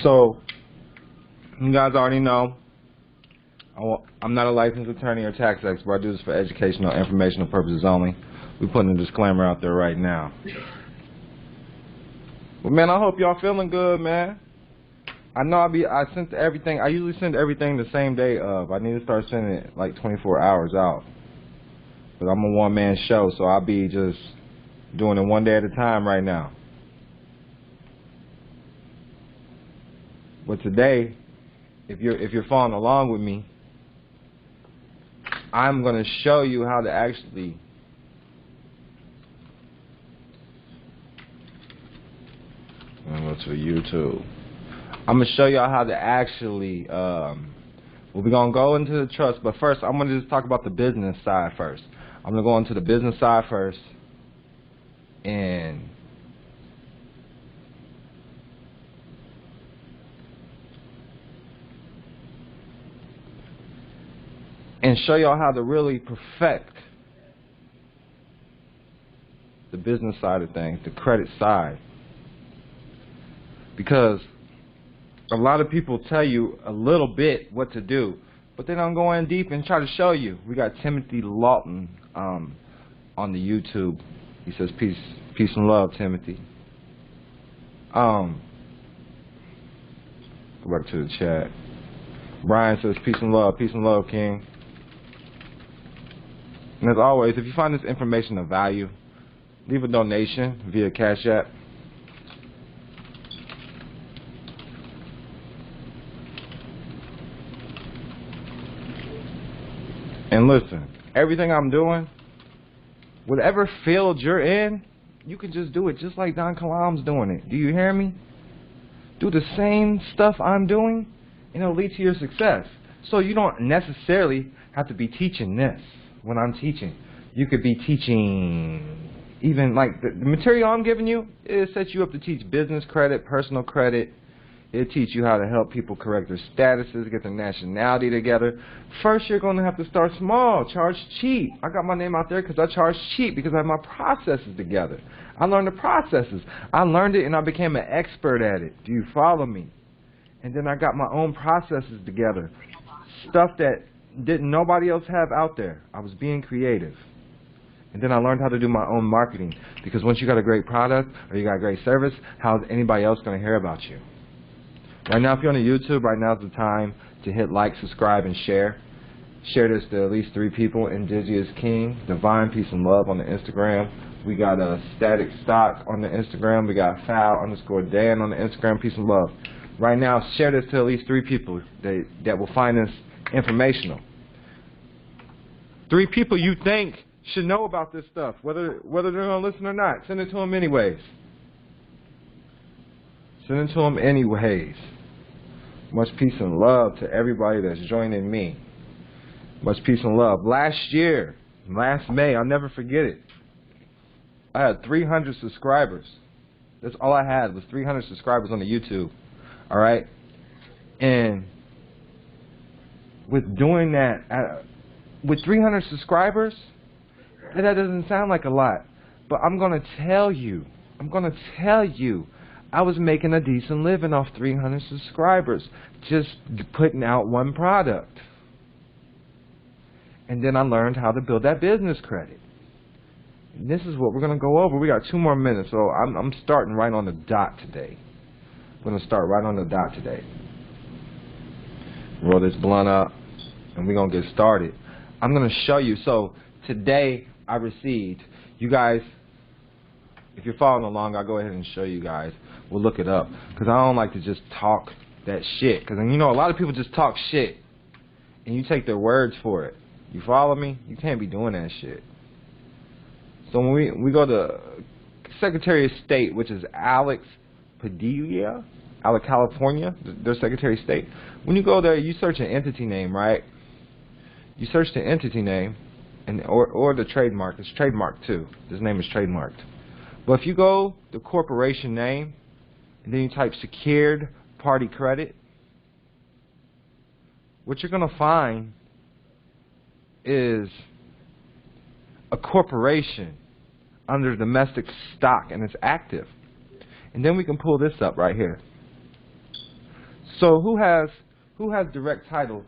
So, you guys already know, I'm not a licensed attorney or tax expert. I do this for educational and informational purposes only. We're putting a disclaimer out there right now. But man, I hope y'all feeling good, man. I know I sent everything. I usually send everything the same day of. I need to start sending it like 24 hours out. But I'm a one-man show, so I'll be just doing it one day at a time right now. But today, if you're following along with me, I'm going to show you how to actually go to YouTube. I'm going to show y'all how to actually we're going to go into the trust, but first I'm going to just talk about the business side first. I'm going to go into the business side first and show y'all how to really perfect the business side of things, the credit side. Because a lot of people tell you a little bit what to do, but they don't go in deep and try to show you. We got Timothy Lawton on the YouTube. He says peace and love, Timothy. Go back to the chat. Brian says peace and love, King. And as always, if you find this information of value, leave a donation via Cash App. And listen, everything I'm doing, whatever field you're in, you can just do it just like Don Kilam's doing it. Do you hear me? Do the same stuff I'm doing, and it'll lead to your success. So you don't necessarily have to be teaching this when I'm teaching. You could be teaching even like the material I'm giving you, it sets you up to teach business credit, personal credit. It'll teach you how to help people correct their statuses, get their nationality together. First, you're going to have to start small, charge cheap. I got my name out there because I charge cheap because I have my processes together. I learned the processes. I learned it and I became an expert at it. Do you follow me? And then I got my own processes together. Stuff that didn't nobody else have out there. I was being creative. And then I learned how to do my own marketing. Because once you got a great product or you got a great service, how's anybody else going to hear about you? Right now, if you're on YouTube, right now is the time to hit like, subscribe, and share. Share this to at least 3 people. Indigenous King, Divine Peace and Love on the Instagram. We got a Static Stock on the Instagram. We got Foul_Dan on the Instagram. Peace and Love. Right now, share this to at least 3 people that will find this informational. 3 people you think should know about this stuff, whether they're going to listen or not. Send it to them anyways. Send it to them anyways. Much peace and love to everybody that's joining me. Much peace and love. Last May, I'll never forget it. I had 300 subscribers. That's all I had was 300 subscribers on the YouTube. All right? And with doing that, with 300 subscribers, that doesn't sound like a lot. But I'm going to tell you, I was making a decent living off 300 subscribers, just putting out one product. And then I learned how to build that business credit. And this is what we're going to go over. We got 2 more minutes, so I'm starting right on the dot today. I'm going to start right on the dot today. Roll this blunt up, and we're going to get started. I'm going to show you. So today I received, you guys, if you're following along, I'll go ahead and show you guys. We'll look it up, because I don't like to just talk that shit. Because, you know, a lot of people just talk shit, and you take their words for it. You follow me? You can't be doing that shit. So when we go to Secretary of State, which is Alex Padilla, out of California, their Secretary of State. When you go there, you search an entity name, right? You search the entity name, and or the trademark. It's trademarked too. This name is trademarked. But if you go the corporation name, and then you type secured party credit, what you're going to find is a corporation under domestic stock, and it's active. And then we can pull this up right here. So who has direct title?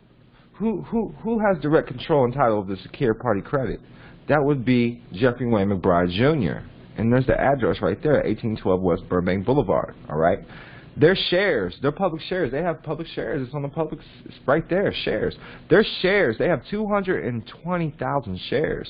Who has direct control and title of the secured party credit? That would be Jeffrey Wayne McBride Jr. And there's the address right there, 1812 West Burbank Boulevard. All right. Their shares, they're public shares. They have public shares. It's on the public, it's right there, shares. Their shares, they have 220,000 shares.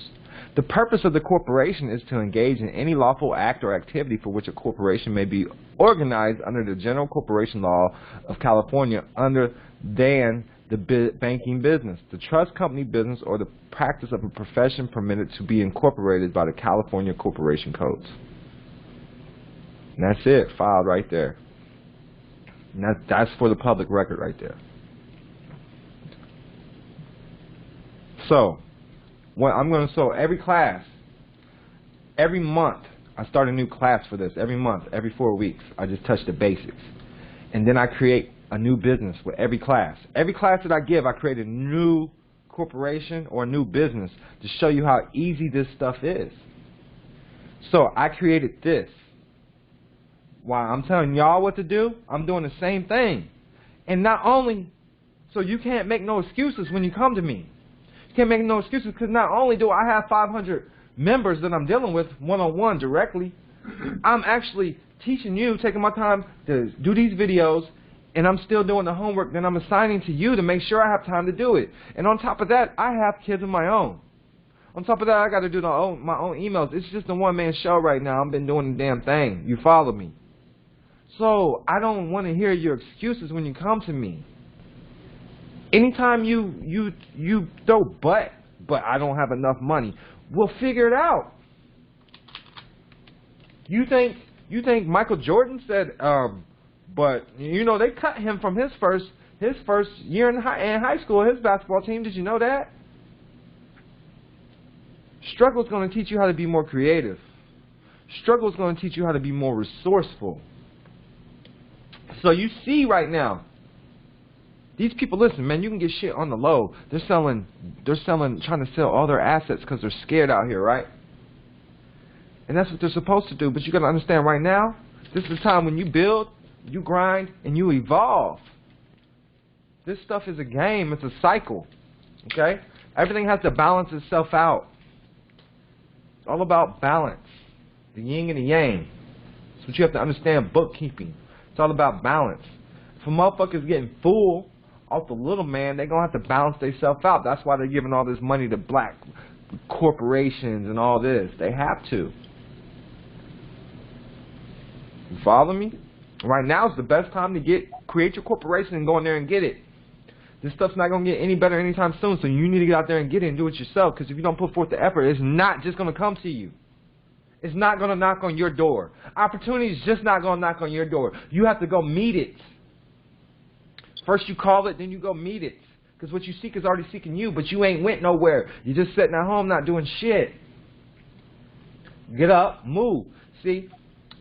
The purpose of the corporation is to engage in any lawful act or activity for which a corporation may be organized under the General Corporation Law of California other than the banking business, the trust company business, or the practice of a profession permitted to be incorporated by the California Corporation Codes. And that's it, filed right there. And that's for the public record right there. So, every class, every month, I start a new class for this. Every month, every 4 weeks, I just touch the basics. And then I create a new business with every class. Every class that I give, I create a new corporation or a new business to show you how easy this stuff is. So, I created this. While I'm telling y'all what to do, I'm doing the same thing. And not only, so you can't make no excuses when you come to me. You can't make no excuses because not only do I have 500 members that I'm dealing with one-on-one directly, I'm actually teaching you, taking my time to do these videos, and I'm still doing the homework that I'm assigning to you to make sure I have time to do it. And on top of that, I have kids of my own. On top of that, I got to do my own emails. It's just a one-man show right now. I've been doing the damn thing. You follow me? So I don't want to hear your excuses when you come to me. Anytime you throw but I don't have enough money, we'll figure it out. You think Michael Jordan said, but you know they cut him from his first year in high school, his basketball team. Did you know that? Struggle is going to teach you how to be more creative. Struggle is going to teach you how to be more resourceful. So you see right now, these people, listen, man, you can get shit on the low. They're selling, trying to sell all their assets because they're scared out here, right? And that's what they're supposed to do. But you got to understand right now, this is the time when you build, you grind, and you evolve. This stuff is a game. It's a cycle, okay? Everything has to balance itself out. It's all about balance, the yin and the yang. That's what you have to understand, bookkeeping. It's all about balance. If a motherfucker's getting full off the little man, they're going to have to balance themselves out. That's why they're giving all this money to black corporations and all this. They have to. You follow me? Right now is the best time to create your corporation and go in there and get it. This stuff's not going to get any better anytime soon, so you need to get out there and get it and do it yourself, because if you don't put forth the effort, it's not just going to come to you. It's not going to knock on your door. Opportunity is just not going to knock on your door. You have to go meet it. First you call it, then you go meet it. Because what you seek is already seeking you, but you ain't went nowhere. You're just sitting at home not doing shit. Get up, move. See,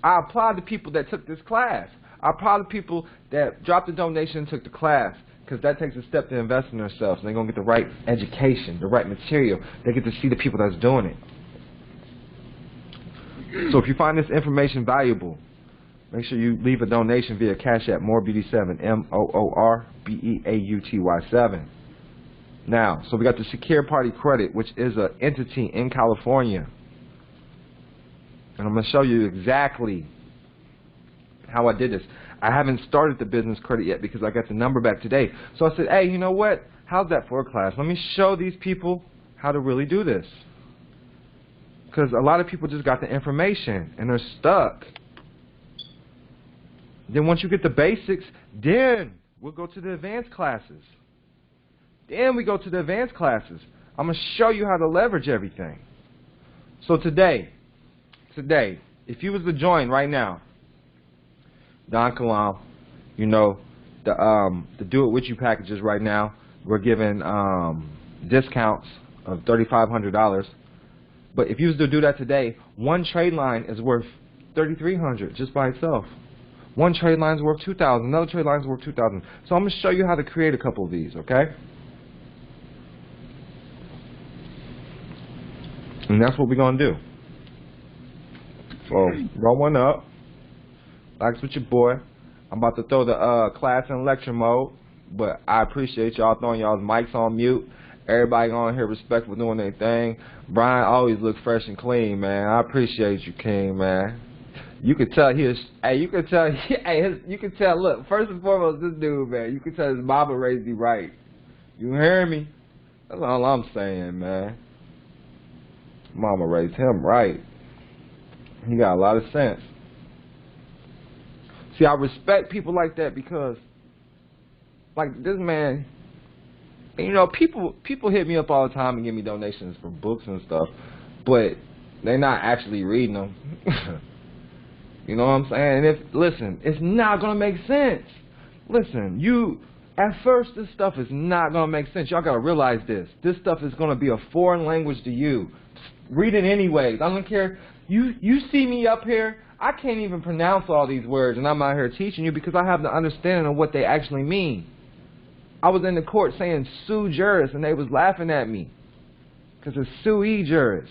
I applaud the people that took this class. I applaud the people that dropped the donation and took the class, because that takes a step to invest in themselves. And they're going to get the right education, the right material. They get to see the people that's doing it. So if you find this information valuable, make sure you leave a donation via Cash App MoorBeauty7, MoorBeauty7. Now, so we got the Secure Party Credit, which is an entity in California. And I'm going to show you exactly how I did this. I haven't started the business credit yet because I got the number back today. So I said, hey, you know what? How's that for a class? Let me show these people how to really do this. Because a lot of people just got the information and they're stuck. Then once you get the basics, then we'll go to the advanced classes. Then we go to the advanced classes. I'm going to show you how to leverage everything. So today, if you was to join right now, Don Kilam, you know, the Do It With You packages right now, we're giving discounts of $3,500. But if you was to do that today, one trade line is worth $3,300 just by itself. One trade line is worth $2,000. Another trade line is worth $2,000. So I'm going to show you how to create a couple of these, okay? And that's what we're going to do. So roll one up. Relax with your boy. I'm about to throw the class in lecture mode, but I appreciate y'all throwing y'all's mics on mute. Everybody on here respectful doing their thing. Brian always look fresh and clean, man. I appreciate you, King, man. You could tell he is, hey, you could tell, you could tell, look, first and foremost, this dude, man, you could tell his mama raised him right. You hear me? That's all I'm saying, man. Mama raised him right. He got a lot of sense. See, I respect people like that because, like, this man, you know, people hit me up all the time and give me donations for books and stuff, but they're not actually reading them. You know what I'm saying? And listen, it's not going to make sense. Listen, at first, this stuff is not going to make sense. Y'all got to realize this. This stuff is going to be a foreign language to you. Read it anyways. I don't care. You see me up here, I can't even pronounce all these words, and I'm out here teaching you because I have the understanding of what they actually mean. I was in the court saying sui juris, and they was laughing at me because it's sui juris.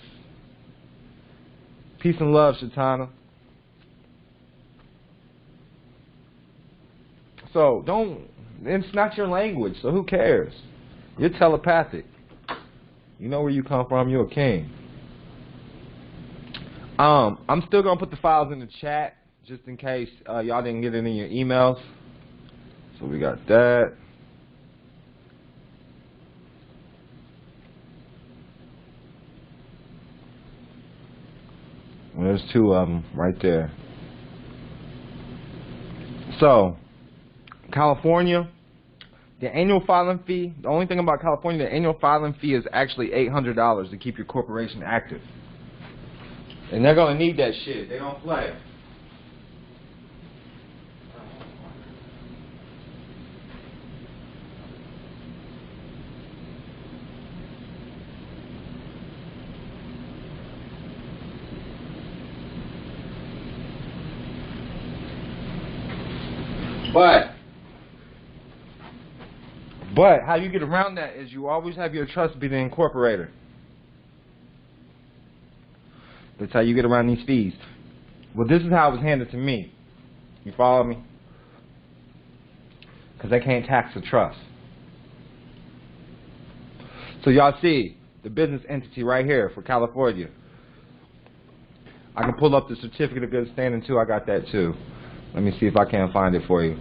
Peace and love, Shatana. So it's not your language, so who cares? You're telepathic. You know where you come from, you're a king. I'm still going to put the files in the chat, just in case y'all didn't get it in your emails. So we got that. Well, there's two of them right there. So, California, the annual filing fee, the only thing about California, the annual filing fee is actually $800 to keep your corporation active. And they're going to need that shit. They don't play. But how you get around that is you always have your trust be the incorporator. That's how you get around these fees. Well, this is how it was handed to me. You follow me? Because they can't tax the trust. So y'all see the business entity right here for California. I can pull up the certificate of good standing too. I got that too. Let me see if I can find it for you.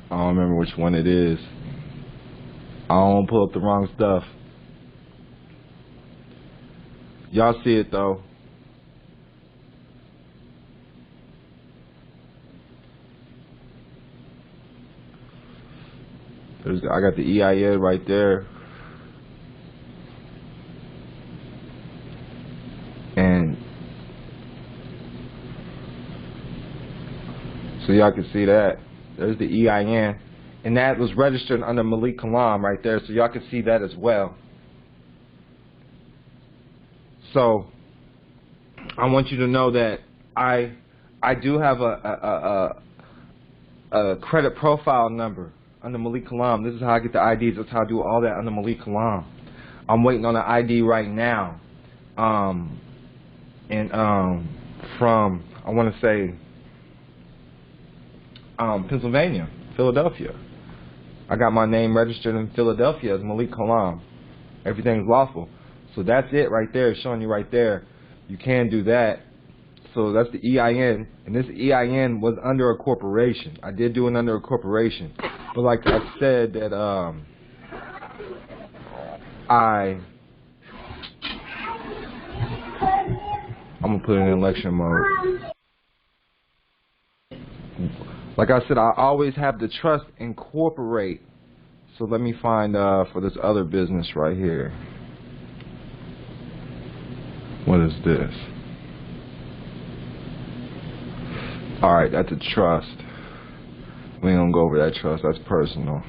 I don't remember which one it is. I don't want to pull up the wrong stuff. Y'all see it though. I got the EIN right there. And so y'all can see that. There's the EIN. And that was registered under Malik Kilam right there. So y'all can see that as well. So I want you to know that I do have a credit profile number under Malik Kilam. This is how I get the IDs. That's how I do all that under Malik Kilam. I'm waiting on an ID right now. From I want to say Pennsylvania, Philadelphia. I got my name registered in Philadelphia as Malik Kilam. Everything's lawful. So that's it right there. It's showing you right there. You can do that. So that's the EIN. And this EIN was under a corporation. I did do it under a corporation. But like I said that I'm going to put it in lecture mode. Like I said, I always have the trust incorporate. So let me find for this other business right here. What is this? Alright, that's a trust. We ain't gonna go over that trust, that's personal.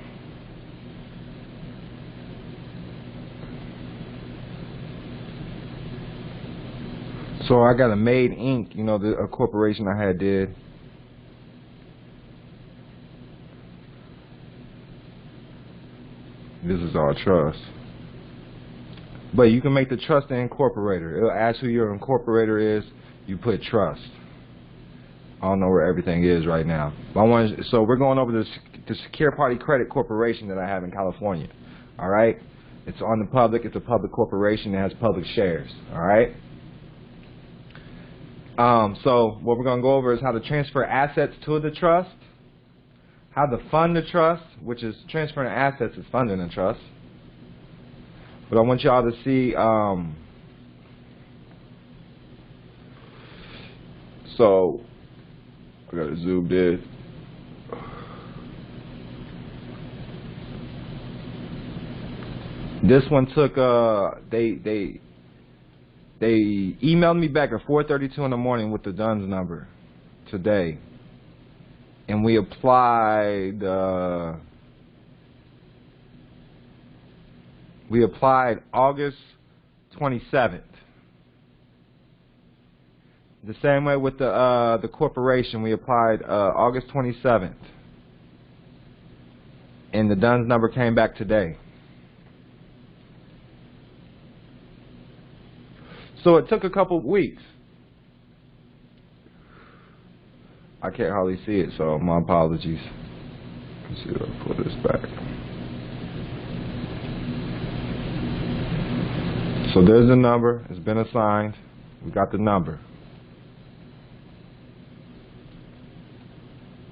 So I got a Made Inc., you know, a corporation I had did. This is all trust. But you can make the trust an incorporator. It'll ask who your incorporator is. You put trust. I don't know where everything is right now. But so we're going over the Secure Party Credit Corporation that I have in California. All right? It's on the public. It's a public corporation that has public shares. All right? So what we're going to go over is how to transfer assets to the trust, how to fund the trust, which is transferring assets is funding the trust. But I want y'all to see, so I got to zoom in. This one took, they emailed me back at 4:32 in the morning with the DUNS number today. And we applied August 27th. The same way with the corporation, we applied August 27th. And the DUNS number came back today. So it took a couple weeks. I can't hardly see it, so my apologies. Let's see if I can pull this back. So there's the number. It's been assigned. We got the number.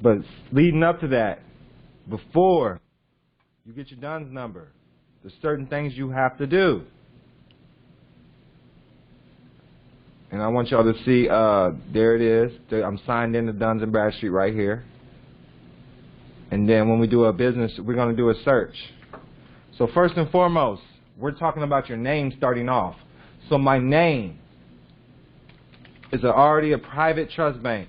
But leading up to that, before you get your DUNS number, there's certain things you have to do. And I want y'all to see, there it is. I'm signed in to Duns & Bradstreet right here. And then when we do a business, we're going to do a search. So first and foremost, we're talking about your name starting off. So my name is already a private trust bank.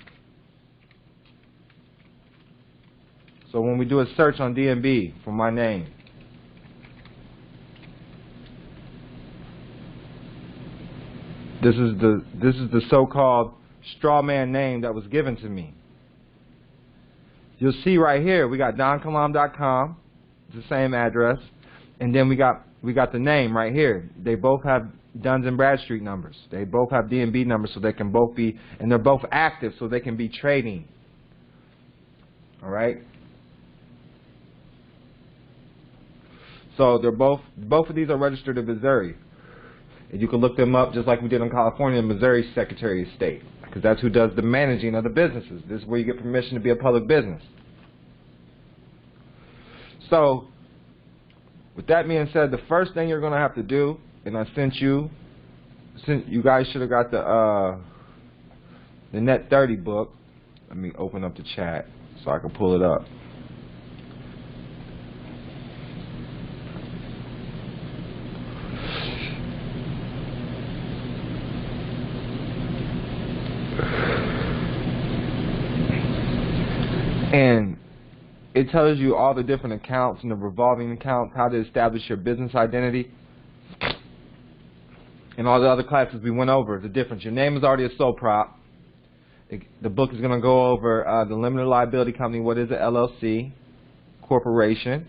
So when we do a search on DnB for my name, this is the so-called straw man name that was given to me. You'll see right here we got donkilam.com, it's the same address, and then we got the name right here. They both have Duns & Bradstreet numbers. They both have DnB numbers, so they can both be, and they're both active, so they can be trading. All right. So they're both of these are registered in Missouri. And you can look them up just like we did in California, Missouri Secretary of State, because that's who does the managing of the businesses. This is where you get permission to be a public business. So, with that being said, the first thing you're going to have to do, and I sent you guys should have got the Net 30 book. Let me open up the chat so I can pull it up. And it tells you all the different accounts and the revolving accounts, how to establish your business identity, and all the other classes we went over. The difference. Your name is already a sole prop. The book is going to go over the limited liability company, what is an LLC, corporation,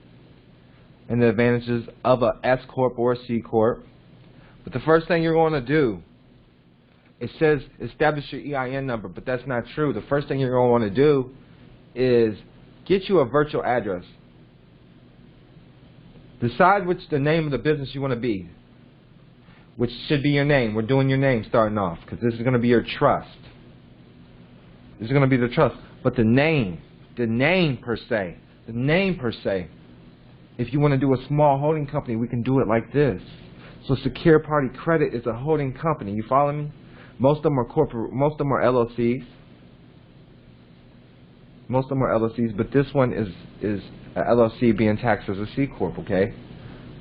and the advantages of a S corp or a C corp. But the first thing you're going to do, it says establish your EIN number, but that's not true. The first thing you're going to want to do is get you a virtual address. Decide which the name of the business you want to be, which should be your name. We're doing your name starting off because this is going to be your trust. This is going to be the trust. But the name per se, if you want to do a small holding company, we can do it like this. So Secure Party Credit is a holding company. You follow me? Most of them are corporate. Most of them are LLCs. Most of them are LLCs, but this one is a LLC being taxed as a C corp. Okay,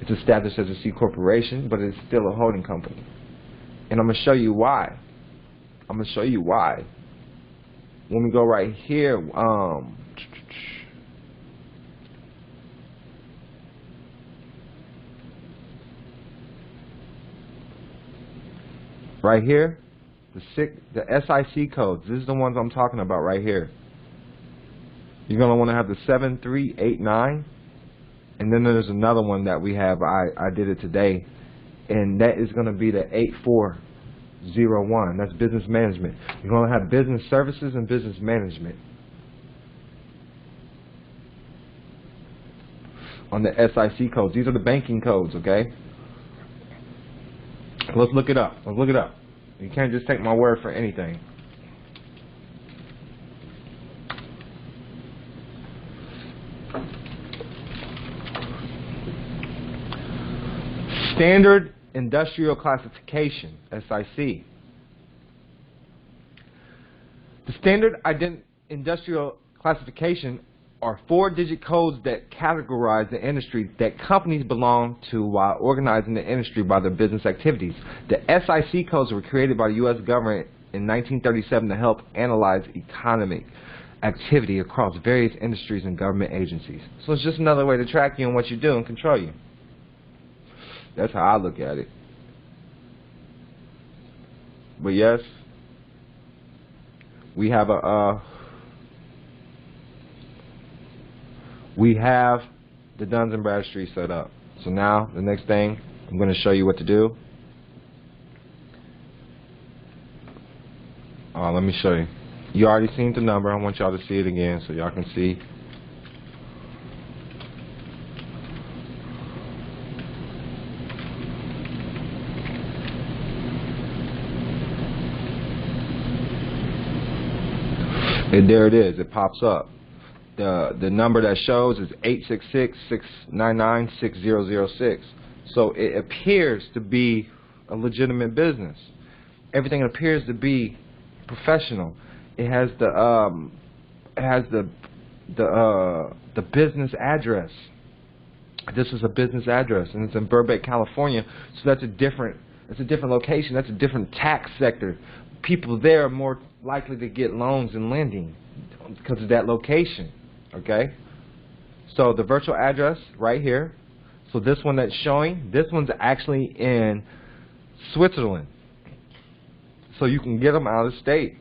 it's established as a C corporation, but it's still a holding company. And I'm gonna show you why. I'm gonna show you why. When we go right here, right here, the SIC codes. This is the ones I'm talking about right here. You're going to want to have the 7389. And then there's another one that we have. I did it today, and that is going to be the 8401. That's business management. You're going to have business services and business management. On the SIC codes. These are the banking codes, okay? Let's look it up. Let's look it up. You can't just take my word for anything. Standard Industrial Classification, SIC. The Standard Industrial Classification are 4-digit codes that categorize the industry that companies belong to while organizing the industry by their business activities. The SIC codes were created by the U.S. government in 1937 to help analyze economic activity across various industries and government agencies. So it's just another way to track you and what you do and control you. That's how I look at it. But yes, we have the Duns and Bradstreet set up. So now the next thing, I'm going to show you what to do. Let me show you. You already seen the number. I want y'all to see it again so y'all can see. And there it is. It pops up. The number that shows is 866-699-6006. So it appears to be a legitimate business. Everything appears to be professional. It has the business address. This is a business address, and it's in Burbank, California. So that's a different location. That's a different tax sector. People there are more likely to get loans and lending because of that location. Okay, so the virtual address right here. So this one that's showing, this one's actually in Switzerland. So you can get them out of state.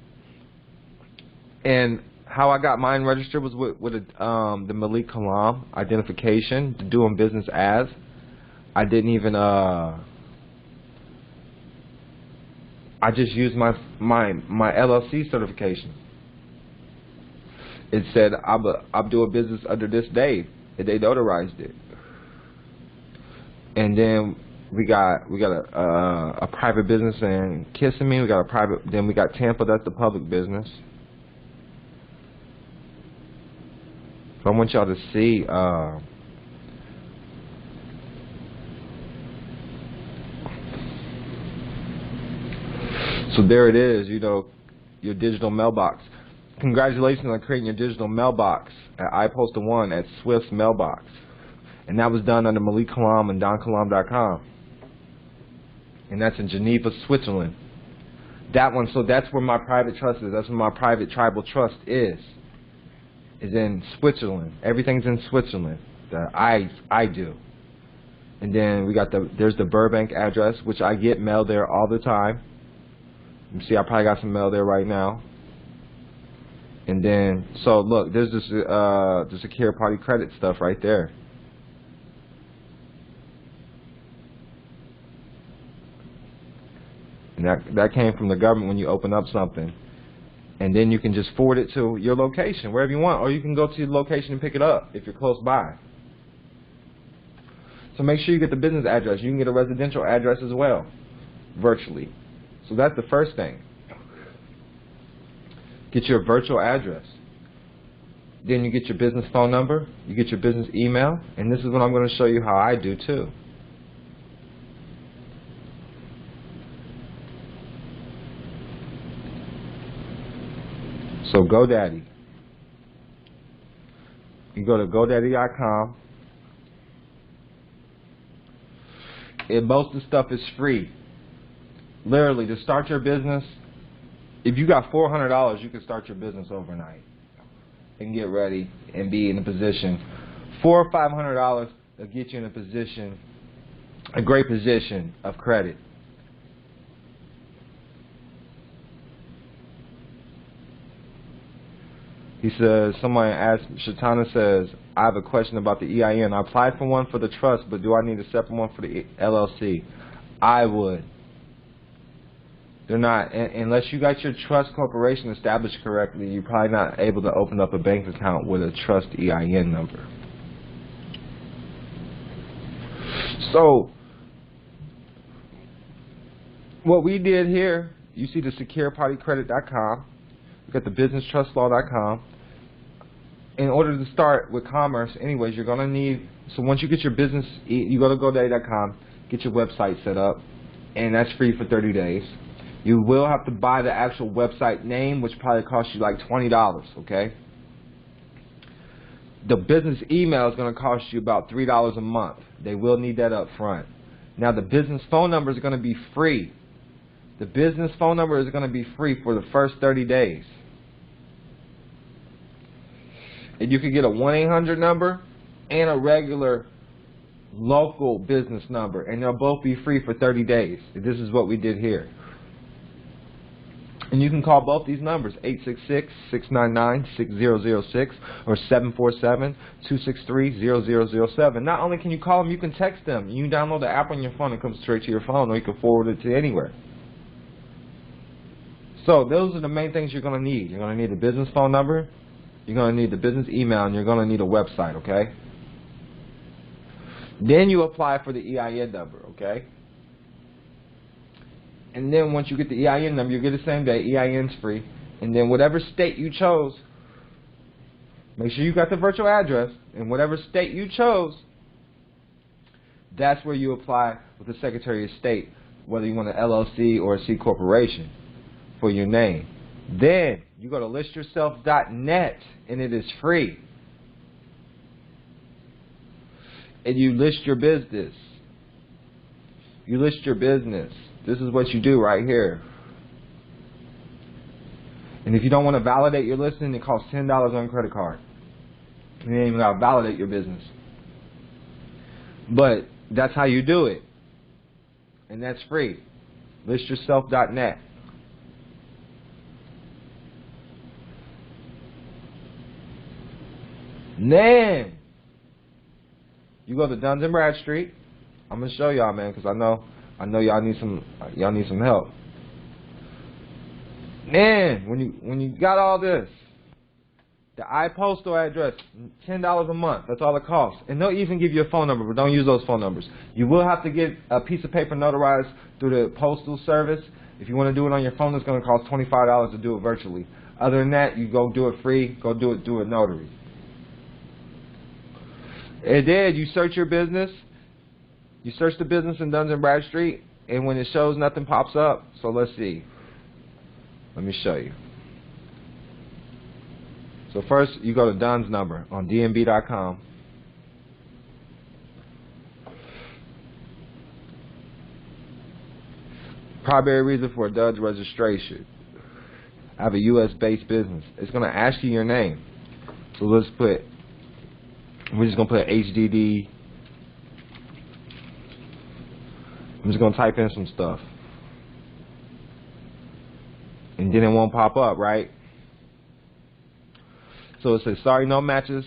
And how I got mine registered was with the Malik Kilam identification to doing business as. I didn't even I just used my LLC certification. It said I'm doing business under this date, and they notarized it. And then we got a private business in Kissimmee. We got a private. Then we got Tampa. That's the public business. So I want y'all to see. So there it is. You know, your digital mailbox. Congratulations on creating your digital mailbox at iPostal1 at Swift's Mailbox. And that was done under Malik Kilam and DonKilam.com. And that's in Geneva, Switzerland. That one, so that's where my private trust is. That's where my private tribal trust is in Switzerland. Everything's in Switzerland that I do. And then we got there's the Burbank address, which I get mail there all the time. You see, I probably got some mail there right now. And then, so look, there's this the secure party credit stuff right there. And that came from the government when you open up something. And then you can just forward it to your location, wherever you want. Or you can go to your location and pick it up if you're close by. So make sure you get the business address. You can get a residential address as well, virtually. So that's the first thing. Get your virtual address. Then you get your business phone number, you get your business email, and this is what I'm going to show you how I do too. So GoDaddy. You go to GoDaddy.com. And most of the stuff is free. Literally, to start your business, if you got $400, you can start your business overnight and get ready and be in a position. $400 or $500 will get you in a position, a great position of credit. He says, somebody asked, Shatana says, I have a question about the EIN. I applied for one for the trust, but do I need a separate one for the LLC? I would. They're not, unless you got your trust corporation established correctly, you're probably not able to open up a bank account with a trust EIN number. So, what we did here, you see the securepartycredit.com, you got the businesstrustlaw.com. In order to start with commerce, anyways, you're going to need, so once you get your business, you go to GoDaddy.com, get your website set up, and that's free for 30 days. You will have to buy the actual website name, which probably costs you like $20, okay? The business email is going to cost you about $3 a month. They will need that up front. Now, the business phone number is going to be free. The business phone number is going to be free for the first 30 days. And you can get a 1-800 number and a regular local business number, and they'll both be free for 30 days. This is what we did here. And you can call both these numbers, 866-699-6006 or 747-263-0007. Not only can you call them, you can text them. You can download the app on your phone and it comes straight to your phone, or you can forward it to anywhere. So those are the main things you're going to need. You're going to need a business phone number, you're going to need the business email, and you're going to need a website, okay? Then you apply for the EIN number, okay? And then once you get the EIN number, you get the same day. EIN's free. And then whatever state you chose, make sure you got the virtual address. And whatever state you chose, that's where you apply with the Secretary of State, whether you want an LLC or a C corporation for your name. Then you go to listyourself.net, and it is free. And you list your business. You list your business. This is what you do right here. And if you don't want to validate your listing, it costs $10 on a credit card. You ain't even got to validate your business. But that's how you do it. And that's free. Listyourself.net. Then you go to Duns and Bradstreet. I'm gonna show y'all, man, because I know y'all need some help. Man, when you got all this, the iPostal address, $10 a month. That's all it costs. And they'll even give you a phone number, but don't use those phone numbers. You will have to get a piece of paper notarized through the postal service. If you want to do it on your phone, it's going to cost $25 to do it virtually. Other than that, you go do it free. Go do it notary. And then you search your business. You search the business in Duns and Bradstreet, and when it shows, nothing pops up. So let's see. Let me show you. So first, you go to Dunn's number on DnB.com. Primary reason for a Dunn's registration. I have a U.S.-based business. It's going to ask you your name. So we're just going to put HDD. I'm just going to type in some stuff. And then it won't pop up, right? So it says, sorry, no matches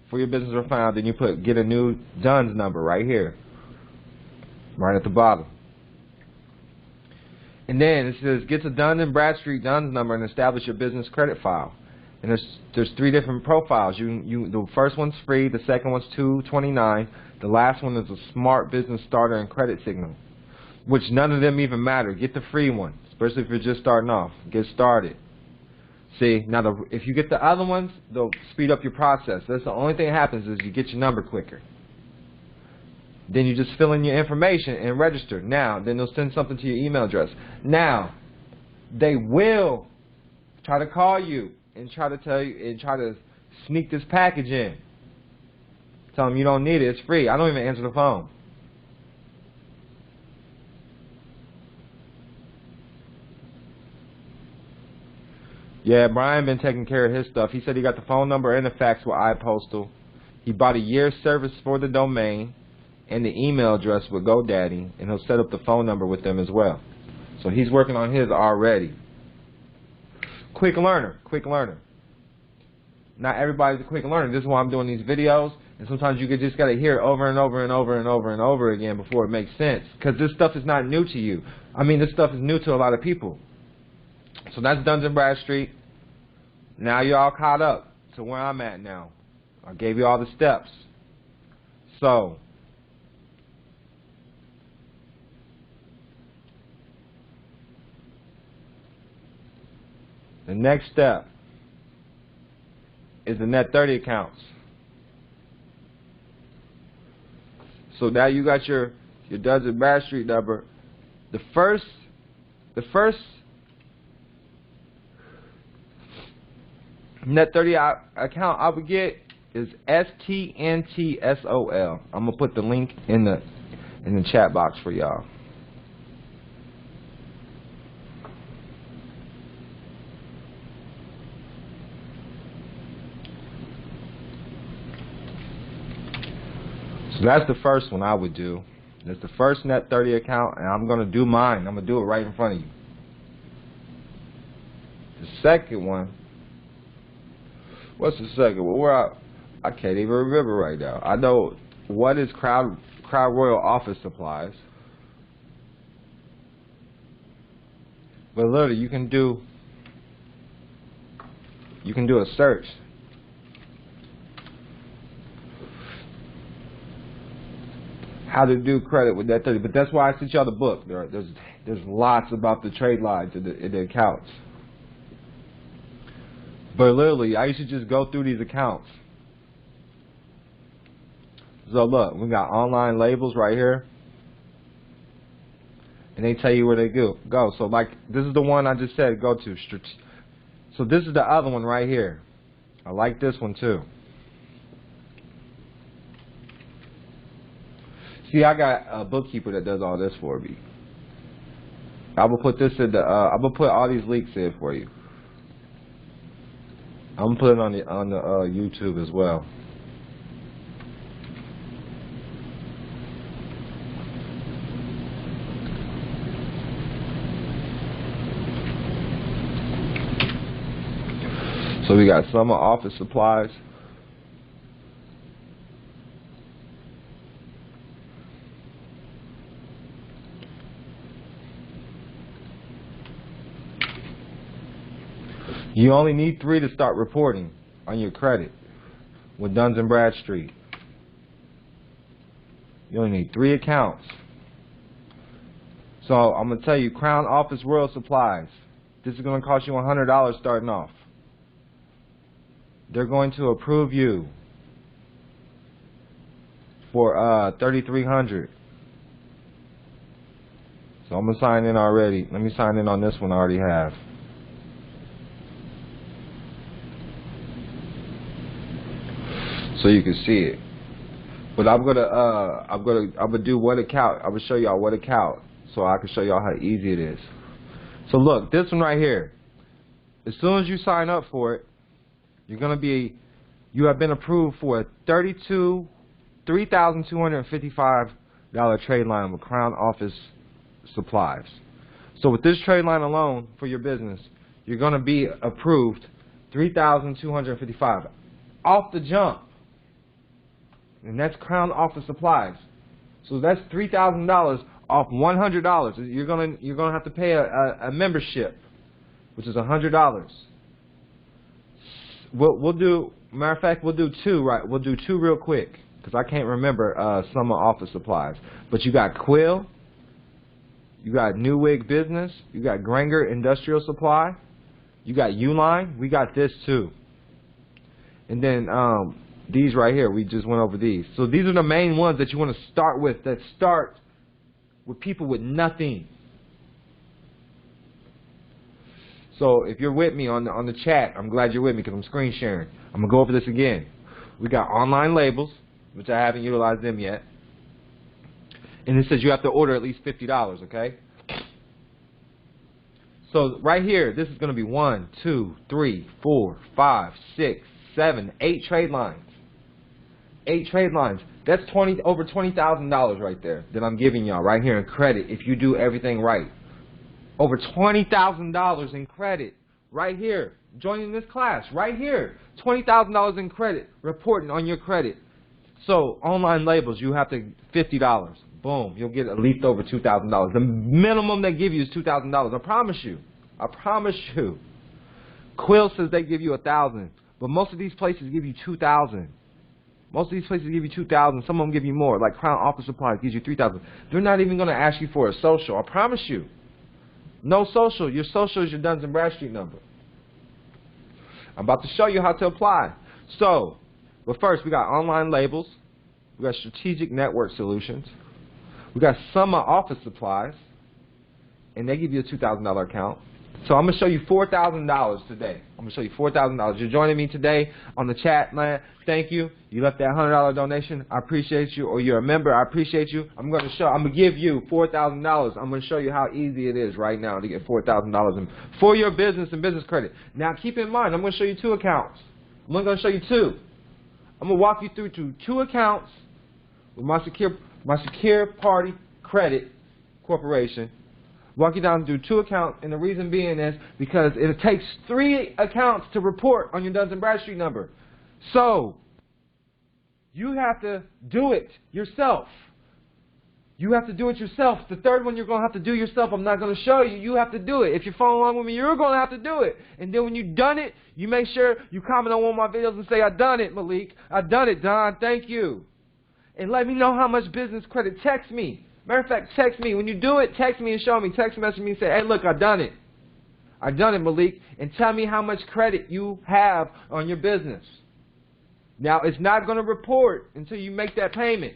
for your business were found. Then you put, get a new Dunn's number right here. Right at the bottom. And then it says, get the Dun and Bradstreet Dunn's number and establish your business credit file. And there's 3 different profiles. The first one's free. The second one's $229. The last one is a smart business starter and credit signal, which none of them even matter. Get the free one, especially if you're just starting off. Get started. See, now if you get the other ones, they'll speed up your process. That's the only thing that happens is you get your number quicker. Then you just fill in your information and register. Now, then they'll send something to your email address. Now, they will try to call you and try to tell you and try to sneak this package in. Tell them you don't need it. It's free. I don't even answer the phone. Yeah, Brian been taking care of his stuff. He said he got the phone number and the fax with iPostal. He bought a year's service for the domain and the email address with GoDaddy, and he'll set up the phone number with them as well. So he's working on his already. Quick learner, quick learner. Not everybody's a quick learner. This is why I'm doing these videos. And sometimes you just got to hear it over and over and over and over and over again before it makes sense. Because this stuff is not new to you. I mean, this stuff is new to a lot of people. So that's Duns & Bradstreet. Now you're all caught up to where I'm at now. I gave you all the steps. So, the next step is the net 30 accounts. So now you got your Duns & Bradstreet number. The first net 30 account I would get is STNTSOL. I'm gonna put the link in the chat box for y'all. So that's the first one I would do. That's the first net 30 account, and I'm gonna do mine. I'm gonna do it right in front of you. The second one. What's the second one? Where I can't even remember right now. I know what is Crown Royal office supplies. But literally you can do a search. How to do credit with that 30. But that's why I sent y'all the book. There's lots about the trade lines in the accounts. But literally, I used to just go through these accounts. So look, we got online labels right here. And they tell you where they go. So like, this is the one I just said go to. So this is the other one right here. I like this one too. See, I got a bookkeeper that does all this for me. I will put this in the, I'm gonna put all these links in for you. I'm gonna put it on the YouTube as well. So we got summer office supplies. You only need 3 to start reporting on your credit with Duns & Bradstreet. You only need 3 accounts. So I'm going to tell you, Crown Office Royal Supplies. This is going to cost you $100 starting off. They're going to approve you for $3,300. So I'm going to sign in already. Let me sign in on this one I already have. So you can see it. But I'm gonna do one account. I'm gonna show y'all one account so I can show y'all how easy it is. So look, this one right here. As soon as you sign up for it, you have been approved for a $3,255 trade line with Crown Office Supplies. So with this trade line alone for your business, you're gonna be approved $3,255 off the jump. And that's Crown Office Supplies. So that's $3,000 off $100. You're gonna have to pay a membership, which is $100. We'll do. Matter of fact, we'll do 2. Right? We'll do 2 real quick because I can't remember summer office supplies. But you got Quill, you got Newwig Business, you got Granger Industrial Supply, you got Uline. We got this too. And then these right here, we just went over these. So these are the main ones that you want to start with, that start with people with nothing. So if you're with me on the chat, I'm glad you're with me because I'm screen sharing. I'm going to go over this again. We got online labels, which I haven't utilized them yet. And it says you have to order at least $50, okay? So right here, this is going to be 1, 2, 3, 4, 5, 6, 7, 8 trade lines. 8 trade lines. That's over $20,000 right there that I'm giving y'all right here in credit if you do everything right. Over $20,000 in credit right here joining this class right here. $20,000 in credit, reporting on your credit. So online labels, you have to $50. Boom, you'll get at least over $2,000. The minimum they give you is $2,000. I promise you. I promise you. Quill says they give you $1,000, but most of these places give you $2,000. Most of these places give you $2,000. Some of them give you more. Like Crown Office Supplies gives you $3,000. They're not even going to ask you for a social. I promise you. No social. Your social is your Duns & Bradstreet number. I'm about to show you how to apply. So, but first we got online labels. We got strategic network solutions. We got Summer Office Supplies, and they give you a $2,000 account. So I'm going to show you $4,000 today. I'm going to show you $4,000. You're joining me today on the chat, man. Thank you. You left that $100 donation. I appreciate you. Or you're a member. I appreciate you. I'm going to give you $4,000. I'm going to show you how easy it is right now to get $4,000 for your business and business credit. Now keep in mind, I'm going to show you two accounts. I'm only going to show you two. I'm going to walk you through to two accounts with my secure party credit corporation. Walk you down through two accounts, and the reason being is because it takes 3 accounts to report on your Duns & Bradstreet number. So, you have to do it yourself. You have to do it yourself. The third one you're going to have to do yourself. I'm not going to show you. You have to do it. If you're following along with me, you're going to have to do it. And then when you've done it, you make sure you comment on one of my videos and say, I done it, Malik. I done it, Don. Thank you. And let me know how much business credit. Text me. Matter of fact, text me. When you do it, text me and show me. Text message me and say, hey, look, I done it. I done it, Malik. And tell me how much credit you have on your business. Now, it's not going to report until you make that payment.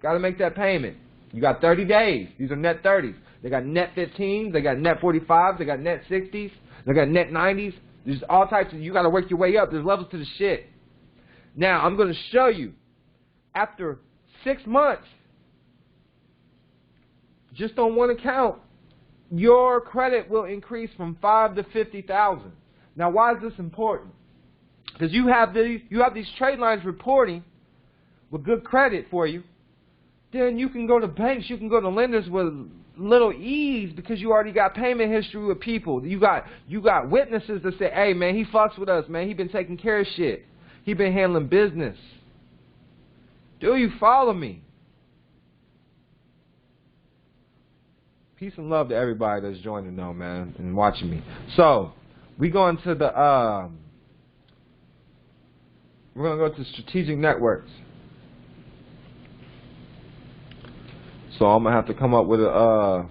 Got to make that payment. You got 30 days. These are net 30s. They got net 15s. They got net 45s. They got net 60s. They got net 90s. There's all types of, you got to work your way up. There's levels to the shit. Now, I'm going to show you, after 6 months, just on one account, your credit will increase from 5 to 50,000. Now, why is this important? Because you have these trade lines reporting with good credit for you. Then you can go to banks, you can go to lenders with little ease because you already got payment history with people. You got witnesses that say, hey man, he fucks with us, man. He been taking care of shit. He been handling business. Do you follow me? Peace and love to everybody that's joining though, man, and watching me. So, we go into the we're gonna go to strategic networks. So I'm gonna have to come up with a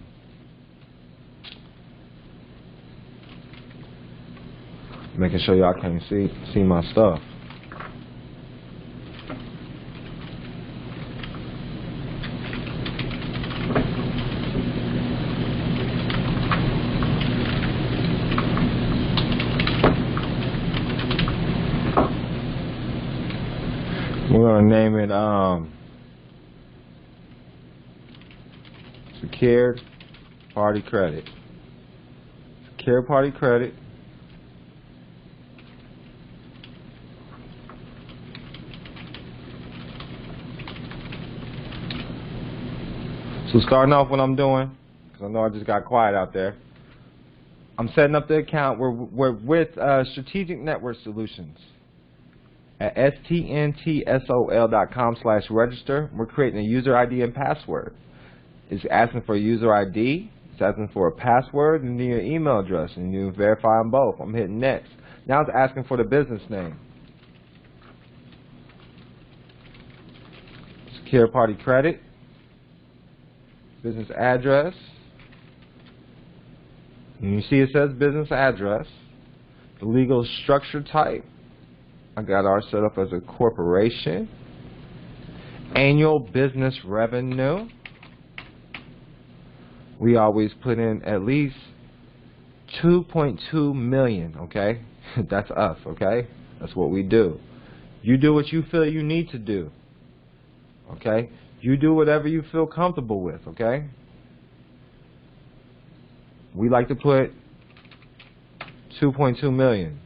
making sure y'all can see my stuff. We're gonna name it Secured Party Credit. Secured Party Credit. So starting off what I'm doing, because I know I just got quiet out there, I'm setting up the account. We're with Strategic Network Solutions at stntsol.com/register. We're creating a user ID and password. It's asking for a user ID, it's asking for a password, and then your email address, and you verify them both. I'm hitting next. Now it's asking for the business name. Secure Party Credit. Business address. And you see it says business address. The legal structure type. I got ours set up as a corporation. Annual business revenue. We always put in at least 2.2 million, okay? That's us, okay? That's what we do. You do what you feel you need to do, okay? You do whatever you feel comfortable with, okay? We like to put 2.2 million.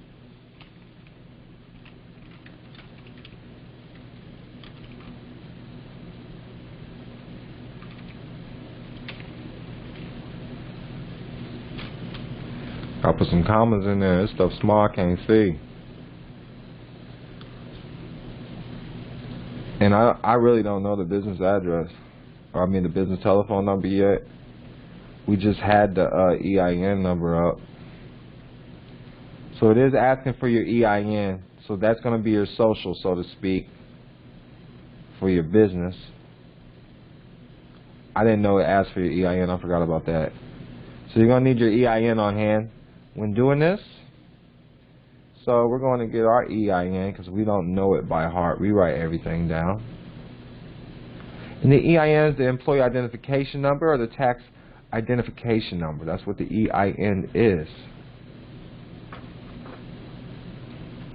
I'll put some commas in there. This stuff small, I can't see. And I really don't know the business address, or I mean the business telephone number yet. We just had the EIN number up. So it is asking for your EIN. So that's going to be your social, so to speak, for your business. I didn't know it asked for your EIN. I forgot about that. So you're going to need your EIN on hand when doing this. So we're going to get our EIN because we don't know it by heart. We write everything down. And the EIN is the employee identification number or the tax identification number. That's what the EIN is.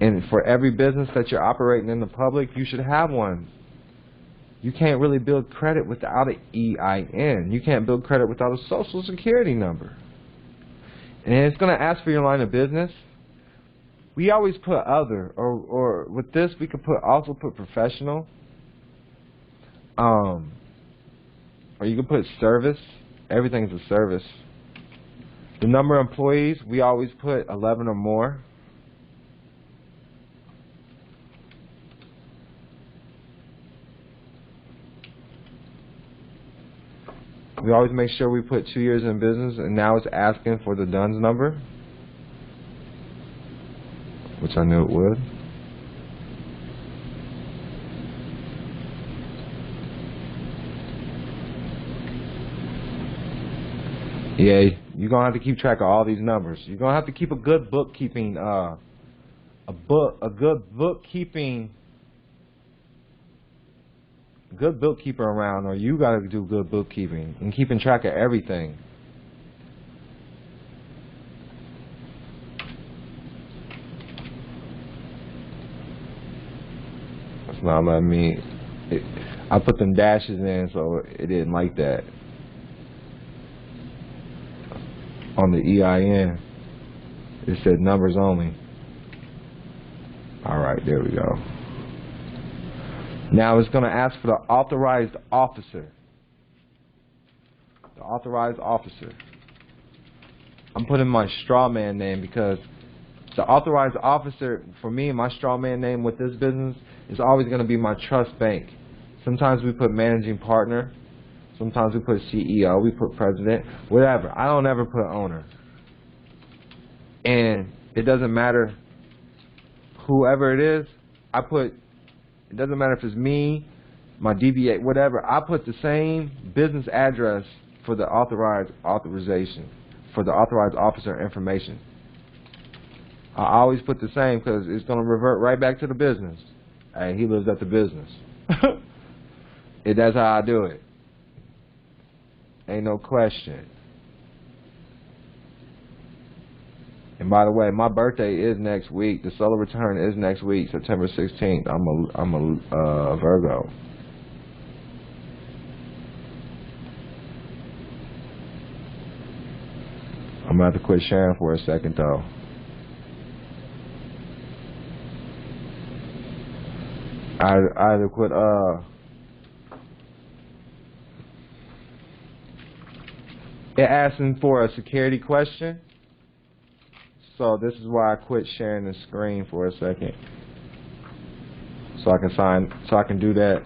And for every business that you're operating in the public, you should have one. You can't really build credit without an EIN. You can't build credit without a social security number. And it's going to ask for your line of business. We always put other, or with this we could also put professional, or you could put service. Everything's a service. The number of employees, we always put 11 or more. We always make sure we put 2 years in business, and now it's asking for the DUNS number, which I knew it would. Yeah, you're gonna have to keep track of all these numbers. You're gonna have to keep a good bookkeeping, good bookkeeper around, or you gotta do good bookkeeping and keeping track of everything. That's not letting me. I put them dashes in, so it didn't like that. On the EIN, it said numbers only. All right, there we go. Now it's going to ask for the authorized officer. The authorized officer. I'm putting my straw man name because the authorized officer, for me, my straw man name with this business is always going to be my trust bank. Sometimes we put managing partner. Sometimes we put CEO, we put president, whatever. I don't ever put owner. And it doesn't matter whoever it is, it doesn't matter if it's me, my DBA, whatever. I put the same business address for the authorized officer information. I always put the same because it's going to revert right back to the business. Hey, he lives at the business. That's how I do it. Ain't no question. And by the way, my birthday is next week. The solar return is next week, September 16th. I'm a Virgo. I'm gonna have to quit sharing for a second though. I either quit it asking for a security question. So this is why I quit sharing the screen for a second. So I can do that.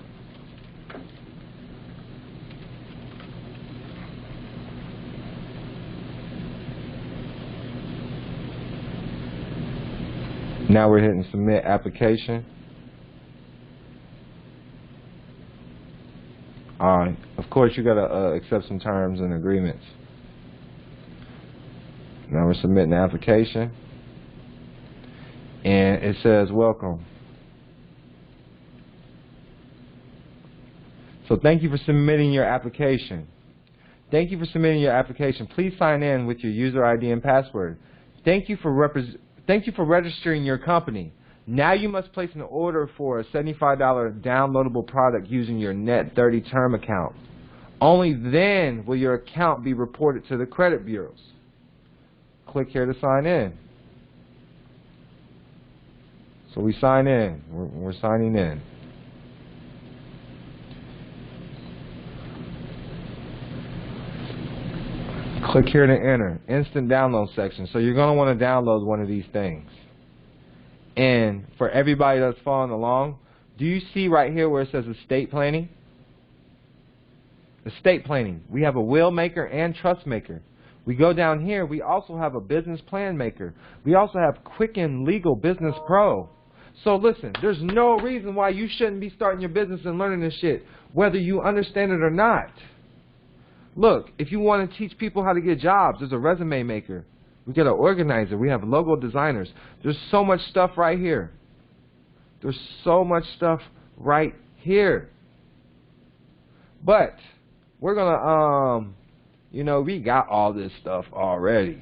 Now we're hitting submit application. Alright, of course you gotta accept some terms and agreements. Now we're submitting the application, and it says welcome. So thank you for submitting your application. Thank you for submitting your application. Please sign in with your user ID and password. Thank you for registering your company. Now you must place an order for a $75 downloadable product using your Net30 term account. Only then will your account be reported to the credit bureaus. Click here to sign in. So we sign in. We're signing in. Click here to enter. Instant download section. So you're going to want to download one of these things. And for everybody that's following along, do you see right here where it says estate planning? Estate planning. We have a will maker and trust maker. We go down here, we also have a business plan maker. We also have Quicken Legal Business Pro. So listen, there's no reason why you shouldn't be starting your business and learning this shit, whether you understand it or not. Look, if you want to teach people how to get jobs, there's a resume maker. We got an organizer. We have logo designers. There's so much stuff right here. There's so much stuff right here. But we're gonna you know, we got all this stuff already.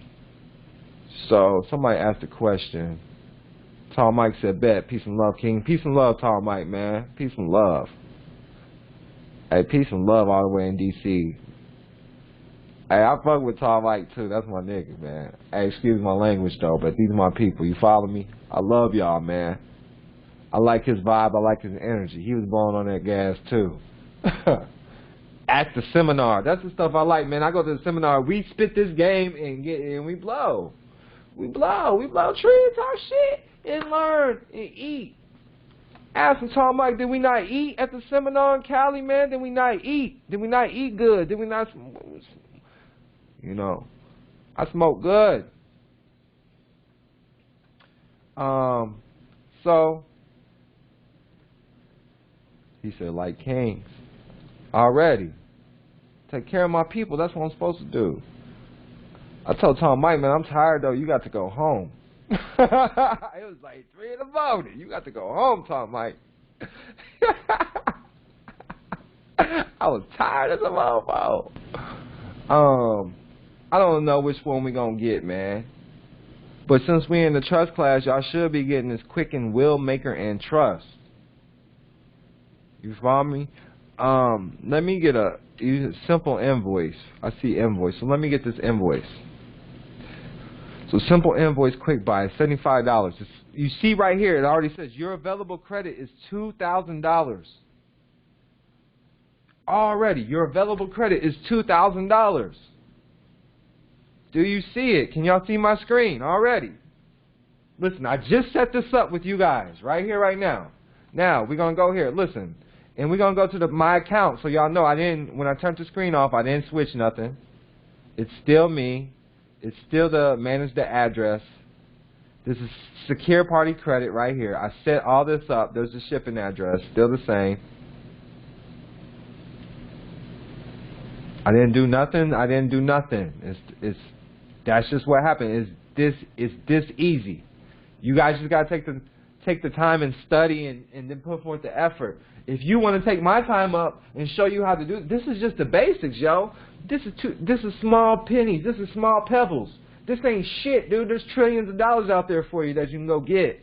So somebody asked a question. Tall Mike said, bet. Peace and love, King. Peace and love, Tall Mike, man. Peace and love. Hey, peace and love all the way in D.C. Hey, I fuck with Tall Mike, too. That's my nigga, man. Hey, excuse my language, though, but these are my people. You follow me? I love y'all, man. I like his vibe. I like his energy. He was blowing on that gas, too. At the seminar. That's the stuff I like, man. I go to the seminar. We spit this game and we blow. We blow trees, talk shit, and learn and eat. Ask him, Tall Mike, did we not eat at the seminar in Cali, man? Did we not eat? Did we not eat good? Did we not, you know, I smoke good. So, he said, like kings. Already. Take care of my people. That's what I'm supposed to do. I told Tom Mike, man, I'm tired, though. You got to go home. It was like 3 in the morning. You got to go home, Tom Mike. I was tired as a mofo. I don't know which one we going to get, man. But since we in the trust class, y'all should be getting this Quicken Will Maker and Trust. You follow me? Let me get a simple invoice. I see invoice. So let me get this invoice. So simple invoice quick buy, $75. You see right here, it already says your available credit is $2,000. Already, your available credit is $2,000. Do you see it? Can y'all see my screen already? Listen, I just set this up with you guys right here, right now. Now, we're going to go here. Listen. And we're going to go to my account so y'all know when I turned the screen off, I didn't switch nothing. It's still me. It's still manage the address. This is secure party credit right here. I set all this up. There's the shipping address. Still the same. I didn't do nothing. I didn't do nothing. That's just what happened. It's this easy. You guys just got to take the time and study and then put forth the effort. If you want to take my time up and show you how to do it, this is just the basics, yo. This is small pennies. This is small pebbles. This ain't shit, dude. There's trillions of dollars out there for you that you can go get.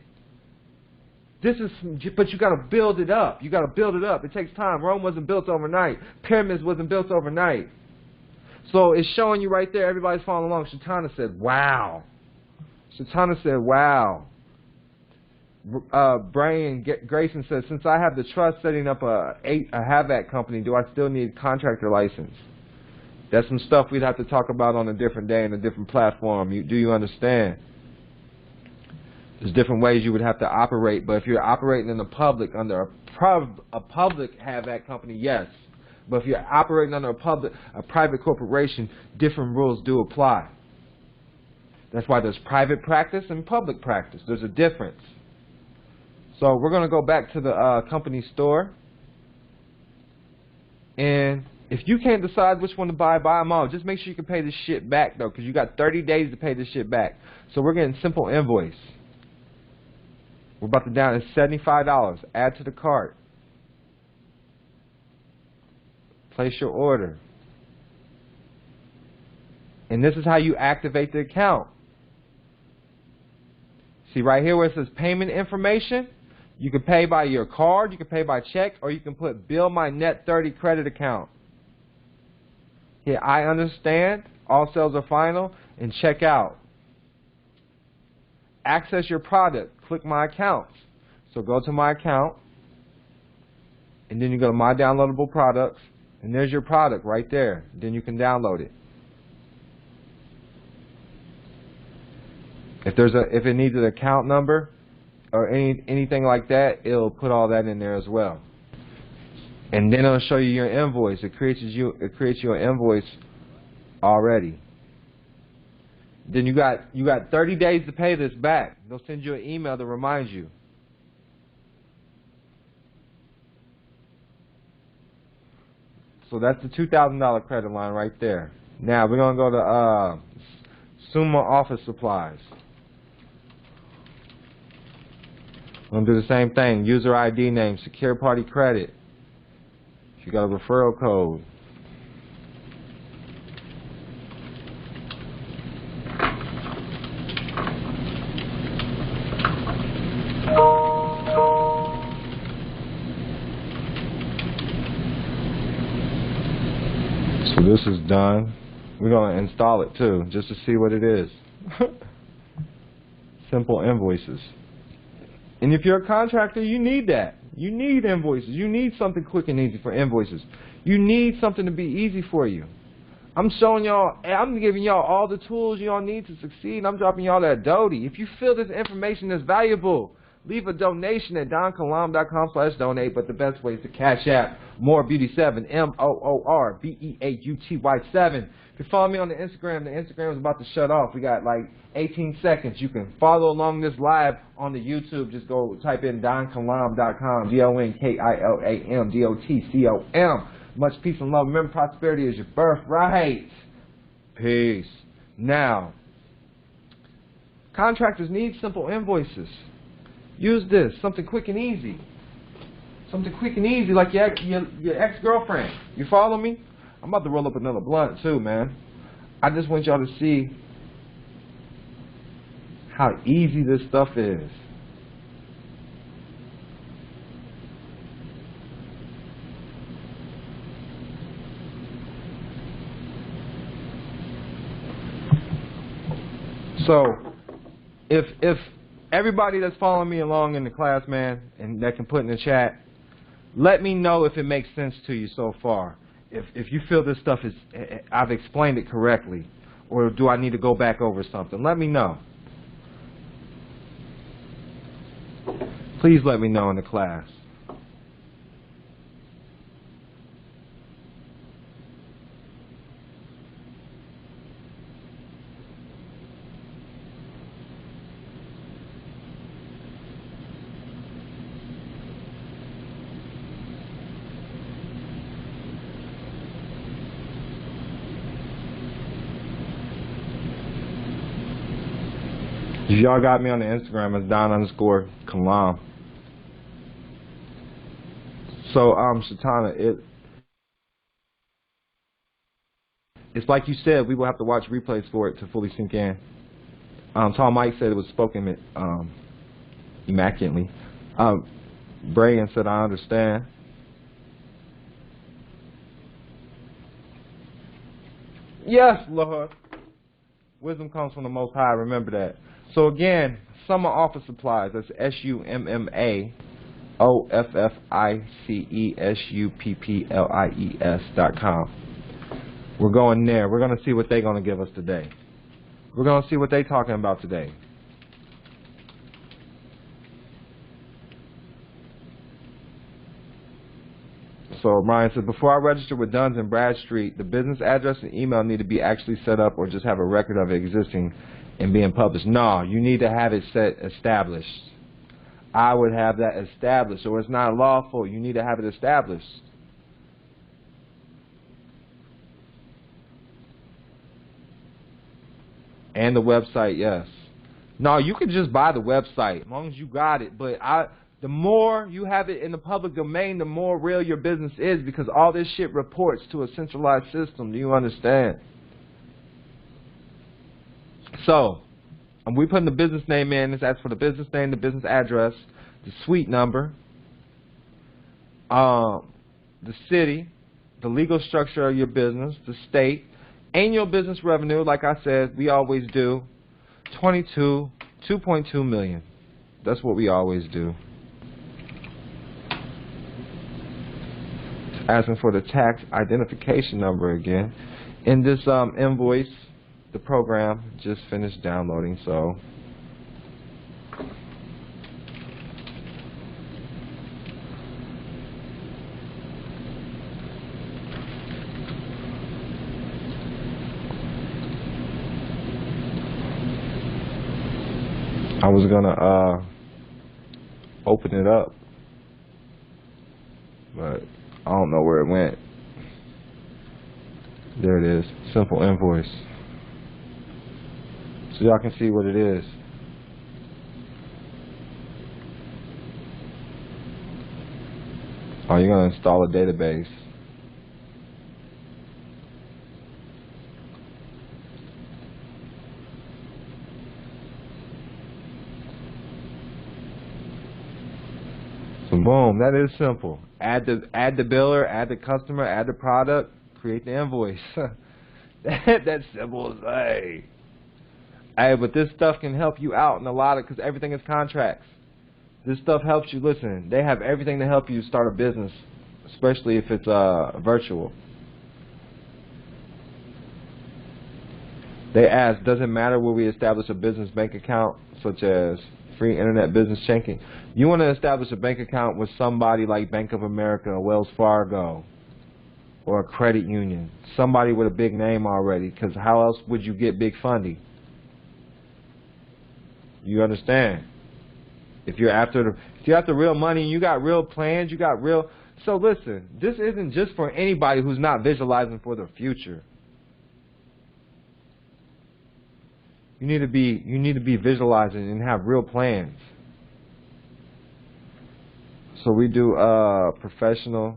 But you got to build it up. You got to build it up. It takes time. Rome wasn't built overnight. Pyramids wasn't built overnight. So it's showing you right there. Everybody's following along. Shatana said, wow. Shatana said, wow. Brian Grayson says, since I have the trust setting up a HVAC company, do I still need contractor license? That's some stuff we'd have to talk about on a different day in a different platform. Do you understand? There's different ways you would have to operate, but if you're operating in the public under a public HVAC company, yes. But if you're operating under a private corporation, different rules do apply. That's why there's private practice and public practice. There's a difference. So we're going to go back to the company store. And if you can't decide which one to buy them all. Just make sure you can pay this shit back, though, because you got 30 days to pay this shit back. So we're getting simple invoice. We're about to down to $75. Add to the cart. Place your order. And this is how you activate the account. See right here where it says payment information? You can pay by your card, you can pay by check, or you can put Bill My Net 30 credit account. Here, I understand, all sales are final, and check out. Access your product, click My Accounts. So go to My Account, and then you go to My Downloadable Products, and there's your product right there. Then you can download it. If it needs an account number or anything like that, it'll put all that in there as well. And then it'll show you your invoice. It creates you an invoice already. Then you got 30 days to pay this back. They'll send you an email to remind you. So that's the $2,000 credit line right there. Now we're gonna go to Summa Office Supplies. We're gonna do the same thing. User ID name, secure party credit. If you got a referral code. So this is done. We're going to install it too, just to see what it is. Simple invoices. And if you're a contractor, you need that. You need invoices. You need something quick and easy for invoices. You need something to be easy for you. I'm showing y'all, I'm giving y'all all the tools y'all need to succeed. I'm dropping y'all that doty. If you feel this information is valuable, leave a donation at donkalam.com/donate, but the best way is to Cash App MooreBeauty7, MOORBEAUTY7. If you follow me on the Instagram is about to shut off. We got like 18 seconds. You can follow along this live on the YouTube. Just go type in donkalam.com, DONKILAM, Much peace and love. Remember, prosperity is your birthright. Peace. Now, contractors need simple invoices. Use this, something quick and easy. Something quick and easy like your ex-girlfriend. You follow me? I'm about to roll up another blunt too, man. I just want y'all to see how easy this stuff is. So, if everybody that's following me along in the class, man, and that can put in the chat, let me know if it makes sense to you so far. If you feel this stuff is, I've explained it correctly, or do I need to go back over something? Let me know. Please let me know in the class. If y'all got me on the Instagram, it's Don_Kalam. So, Shatana, it's like you said, we will have to watch replays for it to fully sink in. Tom Mike said it was spoken immaculately. Brian said, I understand. Yes, Lord. Wisdom comes from the Most High, remember that. So again, Summa Office Supplies, that's SUMMAOFFICESUPPLIES.com. We're going there. We're going to see what they're going to give us today. We're going to see what they're talking about today. So Ryan said, before I register with Duns and Bradstreet, the business address and email need to be actually set up or just have a record of it existing and being published. No, you need to have it established. I would have that established, or it's not lawful. You need to have it established. And the website, yes. No, you can just buy the website as long as you got it. But the more you have it in the public domain, the more real your business is, because all this shit reports to a centralized system. Do you understand? So, we putting the business name in. This asks for the business name, the business address, the suite number, the city, the legal structure of your business, the state, annual business revenue, like I said, we always do, 2.2 million. That's what we always do. It's asking for the tax identification number again. In this invoice, the program just finished downloading, so I was gonna open it up, but I don't know where it went. There it is, simple invoice. So y'all can see what it is. Oh, you're gonna install a database. So boom, that is simple. Add the biller, add the customer, add the product, create the invoice. That's simple as hey. Hey, but this stuff can help you out in a lot of, because everything is contracts. This stuff helps you. Listen, they have everything to help you start a business, especially if it's virtual. They ask, does it matter where we establish a business bank account, such as free internet business checking? You want to establish a bank account with somebody like Bank of America, Wells Fargo, or a credit union, somebody with a big name already, because how else would you get big funding? You understand? If you're after real money, you got real plans, you got real. So listen, this isn't just for anybody who's not visualizing for the future. You need to be visualizing and have real plans. So we do professional.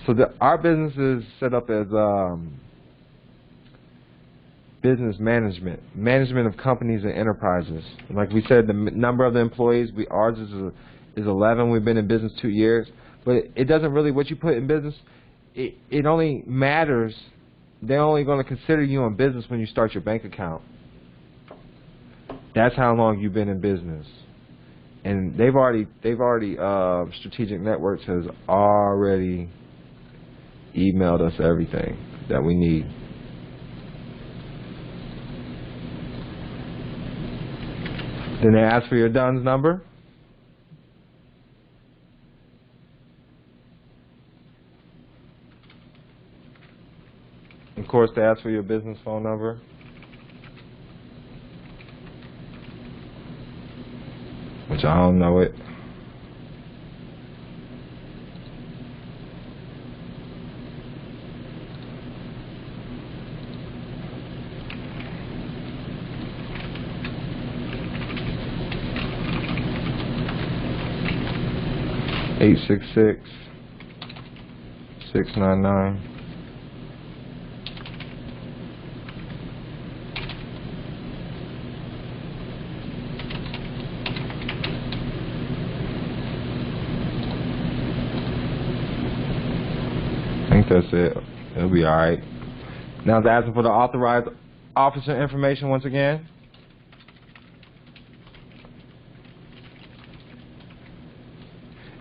So our business is set up as business management of companies and enterprises. And like we said, the number of the employees, ours is 11. We've been in business 2 years, but it doesn't really, what you put in business, it only matters. They're only going to consider you in business when you start your bank account. That's how long you've been in business. And they've already Strategic Networks has already emailed us everything that we need. Then they ask for your DUNS number. Of course, they ask for your business phone number. Which I don't know it. (866-699) I think that's it. It'll be alright. Now it's asking for the authorized officer information once again.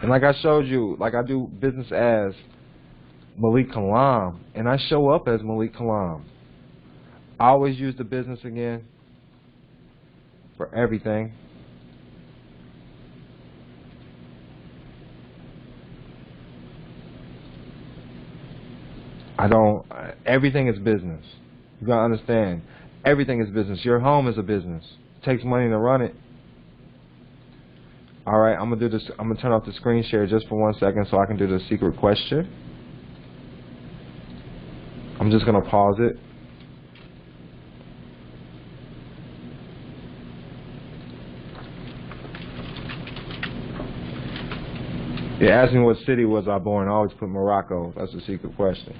And like I showed you, like I do business as Malik Kilam, and I show up as Malik Kilam. I always use the business again for everything. Everything is business. You gotta understand, everything is business. Your home is a business. It takes money to run it. All right, I'm gonna do this. I'm gonna turn off the screen share just for 1 second so I can do the secret question. I'm just gonna pause it. It asked me what city was I born. I always put Morocco. That's the secret question.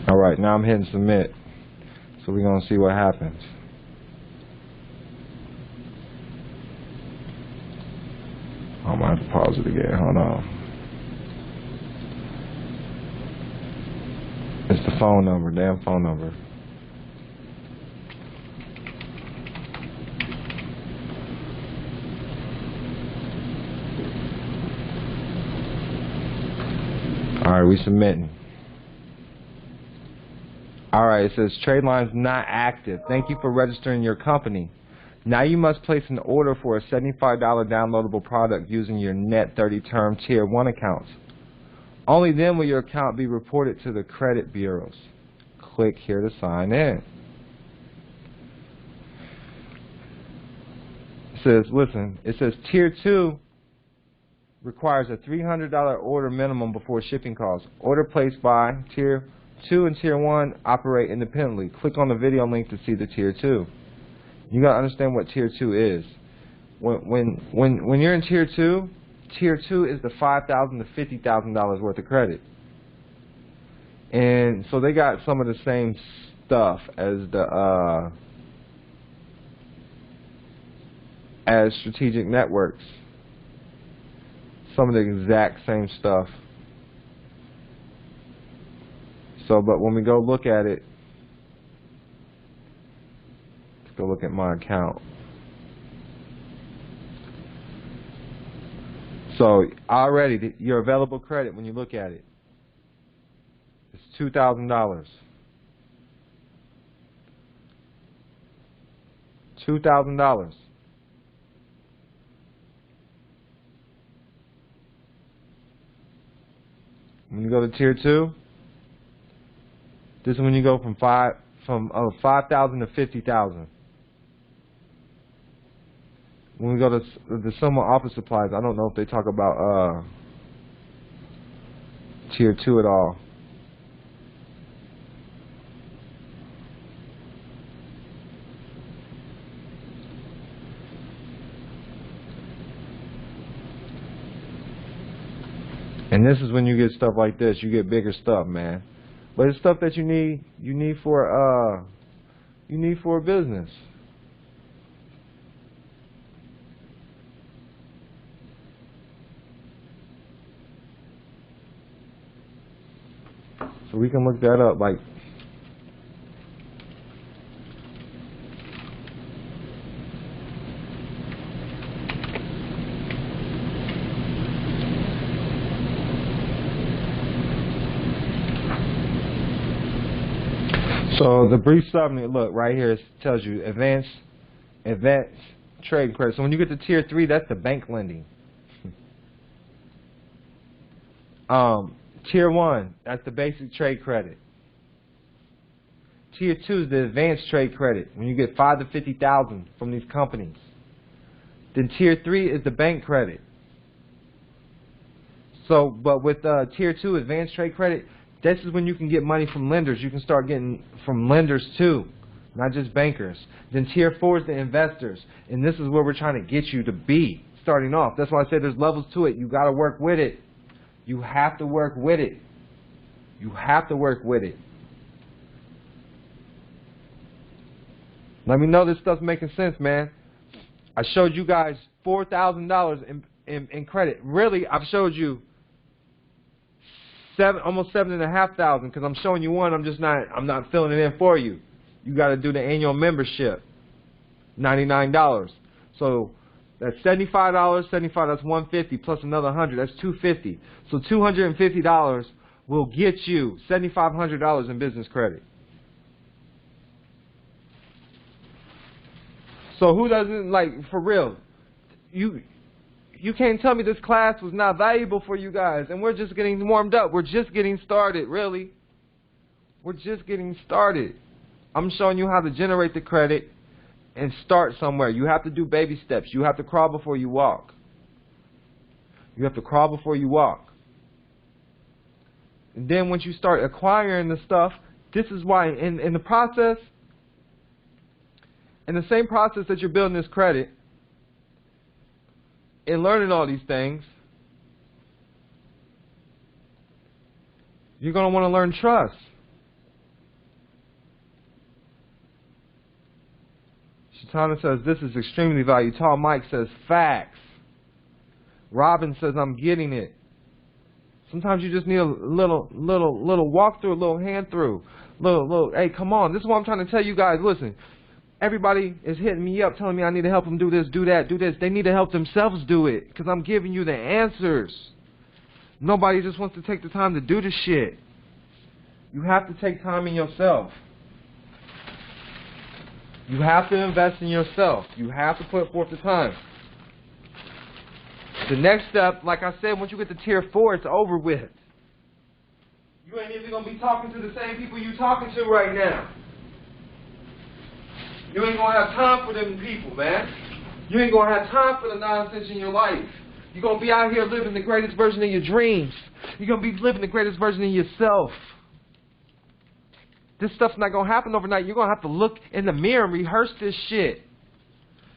Alright, now I'm hitting submit. So we're going to see what happens. I'm going to have to pause it again. Hold on. It's the phone number, damn phone number. Alright, we submitting. Alright, it says trade lines not active. Thank you for registering your company. Now you must place an order for a $75 downloadable product using your net 30 term Tier 1 accounts. Only then will your account be reported to the credit bureaus. Click here to sign in. It says, listen, it says Tier 2 requires a $300 order minimum before shipping costs. Order placed by Tier 2 and Tier 1 operate independently. Click on the video link to see the Tier 2. You gotta understand what Tier 2 is. When you're in Tier 2, Tier 2 is the $5,000 to $50,000 worth of credit. And so they got some of the same stuff as the as strategic networks. Some of the exact same stuff. So, but when we go look at it, let's go look at my account. So already your available credit, when you look at it, is $2,000. $2,000. When you go to Tier 2, this is when you go from 5,000 to 50,000. When we go to the summer office supplies, I don't know if they talk about Tier 2 at all. And this is when you get stuff like this. You get bigger stuff, man. But it's stuff that you need for a business. So we can look that up, like so the brief summary, look, right here it tells you advanced trade credit. So when you get to Tier 3, that's the bank lending. Tier 1, that's the basic trade credit. Tier 2 is the advanced trade credit, when you get 5 to 50,000 from these companies. Then Tier 3 is the bank credit. So, but with Tier 2 advanced trade credit, this is when you can get money from lenders. You can start getting from lenders too, not just bankers. Then Tier 4 is the investors, and this is where we're trying to get you to be starting off. That's why I said there's levels to it. You got to work with it. You have to work with it. You have to work with it. Let me know this stuff's making sense, man. I showed you guys $4,000 in credit. Really, I've showed you almost $7,500 because I'm showing you one. I'm not filling it in for you. You got to do the annual membership, $99. So that's $75, that's $150 plus another $100. That's $250. So $250 will get you $7,500 in business credit. So who doesn't, like, for real? You can't tell me this class was not valuable for you guys, and we're just getting warmed up. We're just getting started, really. We're just getting started. I'm showing you how to generate the credit and start somewhere. You have to do baby steps. You have to crawl before you walk. You have to crawl before you walk. And then once you start acquiring the stuff, this is why in the process, in the same process that you're building this credit and learning all these things, you're going to want to learn trust. Shatana says, this is extremely valuable. Tall Mike says, facts. Robin says, I'm getting it. Sometimes you just need a little walk through, a little hand through. Hey, come on. This is what I'm trying to tell you guys. Listen, everybody is hitting me up telling me I need to help them do this, do that, do this. They need to help themselves do it because I'm giving you the answers. Nobody just wants to take the time to do the shit. You have to take time in yourself. You have to invest in yourself. You have to put forth the time. The next step, like I said, once you get to tier 4, it's over with. You ain't even going to be talking to the same people you talking to right now. You ain't going to have time for them people, man. You ain't going to have time for the nonsense in your life. You're going to be out here living the greatest version of your dreams. You're going to be living the greatest version of yourself. This stuff's not going to happen overnight. You're going to have to look in the mirror and rehearse this shit.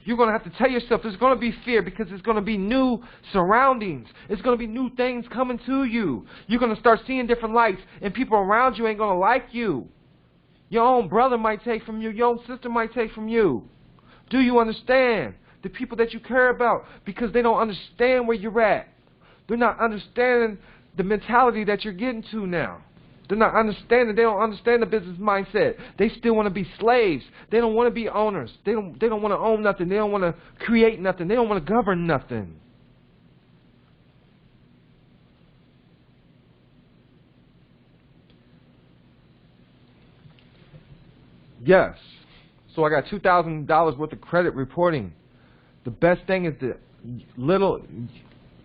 You're going to have to tell yourself there's going to be fear because there's going to be new surroundings. It's going to be new things coming to you. You're going to start seeing different lights, and people around you ain't going to like you. Your own brother might take from you. Your own sister might take from you. Do you understand? The people that you care about, because they don't understand where you're at. They're not understanding the mentality that you're getting to now. They're not understanding. They don't understand the business mindset. They still want to be slaves. They don't want to be owners. They don't want to own nothing. They don't want to create nothing. They don't want to govern nothing. Yes. So I got $2,000 worth of credit reporting. The best thing is to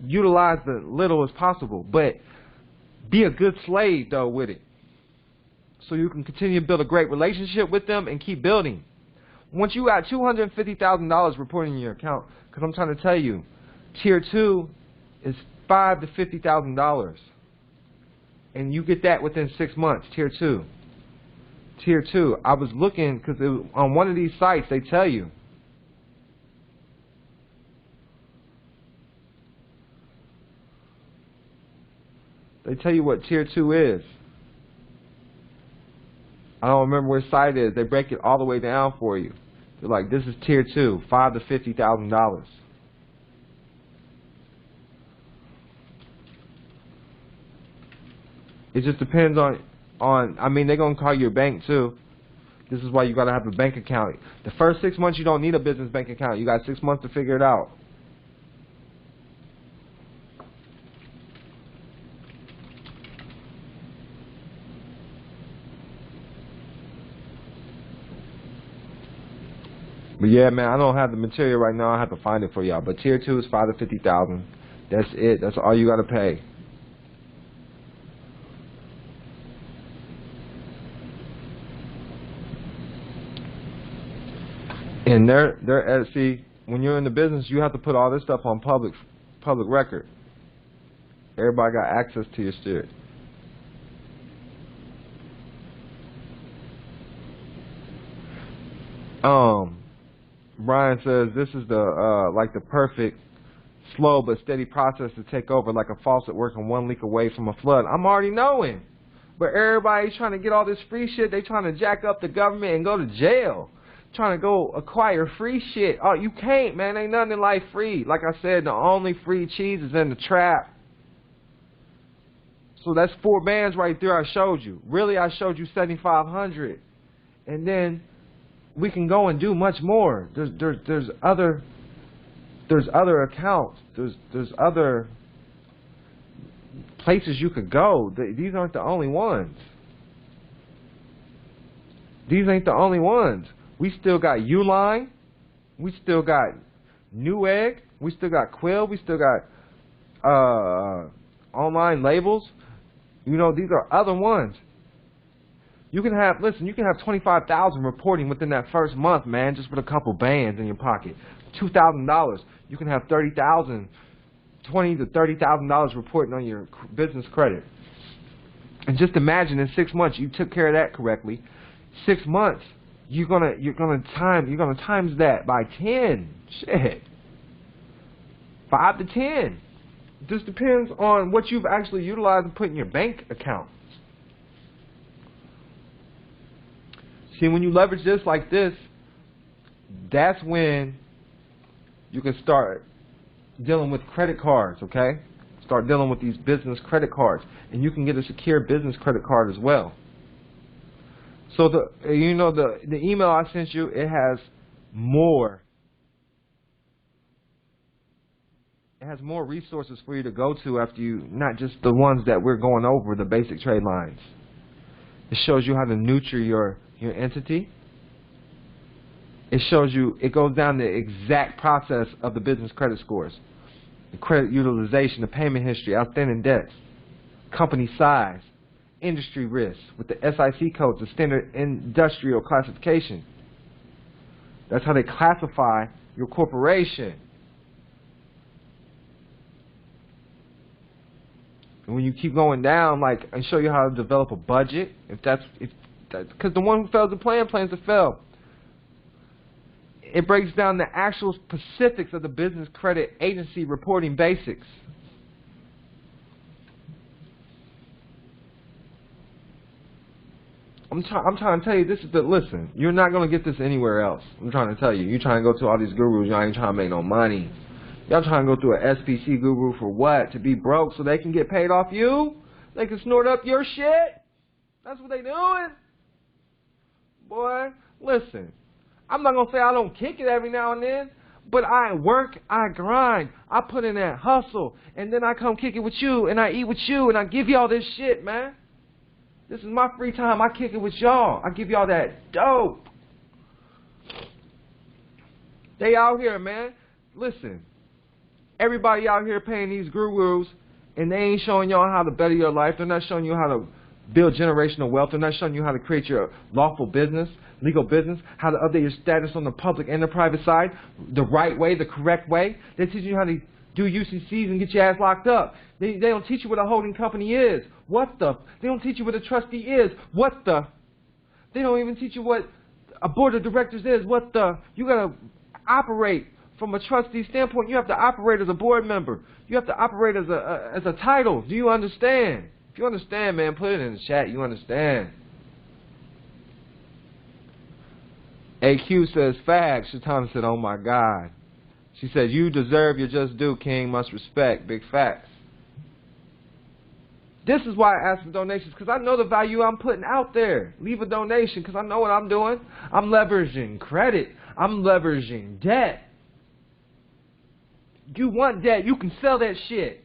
utilize the little as possible, but be a good slave though with it, so you can continue to build a great relationship with them and keep building. Once you got $250,000 reporting in your account, because I'm trying to tell you, tier 2 is $5,000 to $50,000, and you get that within 6 months. Tier 2. Tier 2. I was looking because on one of these sites they tell you. They tell you what tier 2 is. I don't remember which site it is. They break it all the way down for you. They're like, this is tier 2, $5,000 to $50,000. It just depends on. I mean, they're gonna call you a bank too. This is why you gotta have a bank account. The first 6 months you don't need a business bank account. You got 6 months to figure it out. But yeah, man, I don't have the material right now. I have to find it for y'all. But tier 2 is $5,000 to $50,000. That's it. That's all you got to pay. And they're see, when you're in the business, you have to put all this stuff on public record. Everybody got access to your shit. Brian says this is the like the perfect slow but steady process to take over, like a faucet working one leak away from a flood. I'm already knowing, but everybody's trying to get all this free shit. They trying to jack up the government and go to jail, trying to go acquire free shit. Oh, you can't, man. Ain't nothing in life free. Like I said, the only free cheese is in the trap. So that's 4 bands right there. I showed you. Really, I showed you 7,500, and then we can go and do much more. There's other accounts. There's other places you could go. These aren't the only ones. These ain't the only ones. We still got Uline. We still got Newegg. We still got Quill. We still got online labels. You know, these are other ones. You can have, listen, you can have 25,000 reporting within that first month, man, just with a couple bands in your pocket. $2,000. You can have 30,000, $20,000 to $30,000 reporting on your business credit. And just imagine in 6 months you took care of that correctly. 6 months, you're gonna times that by 10. Shit. 5 to 10. It just depends on what you've actually utilized and put in your bank account. See, when you leverage this like this, that's when you can start dealing with credit cards, okay? Start dealing with these business credit cards. And you can get a secure business credit card as well. So the email I sent you, it has more. It has more resources for you to go to after you, not just the ones that we're going over, the basic trade lines. It shows you how to nurture your entity. it shows you, it goes down the exact process of the business credit scores. The credit utilization, the payment history, outstanding debts, company size, industry risk, with the SIC codes, the standard industrial classification. That's how they classify your corporation. And when you keep going down, like, and show you how to develop a budget, because the one who fails the plan plans to fail. It breaks down the actual specifics of the business credit agency reporting basics. I'm trying to tell you, this is the, listen, you're not going to get this anywhere else. I'm trying to tell you. You're trying to go to all these gurus, y'all ain't trying to make no money. Y'all trying to go through an SPC guru for what? To be broke so they can get paid off you? They can snort up your shit? That's what they doing? Boy, listen. I'm not going to say I don't kick it every now and then, but I work, I grind, I put in that hustle, and then I come kick it with you, and I eat with you, and I give y'all this shit, man. This is my free time. I kick it with y'all. I give y'all that dope. They out here, man. Listen. Everybody out here paying these gurus, and they ain't showing y'all how to better your life. They're not showing you how to build generational wealth. They're not showing you how to create your lawful business, legal business, how to update your status on the public and the private side, the right way, the correct way. They're teaching you how to do UCCs and get your ass locked up. They don't teach you what a holding company is. What the? They don't teach you what a trustee is. What the? They don't even teach you what a board of directors is. What the? You got to operate from a trustee standpoint. You have to operate as a board member. You have to operate as a title. Do you understand? If you understand, man, put it in the chat. You understand. AQ says, facts. Shatana said, oh my God. She said, you deserve your just due, King. Must respect. Big facts. This is why I ask for donations, because I know the value I'm putting out there. Leave a donation, because I know what I'm doing. I'm leveraging credit. I'm leveraging debt. You want debt, you can sell that shit.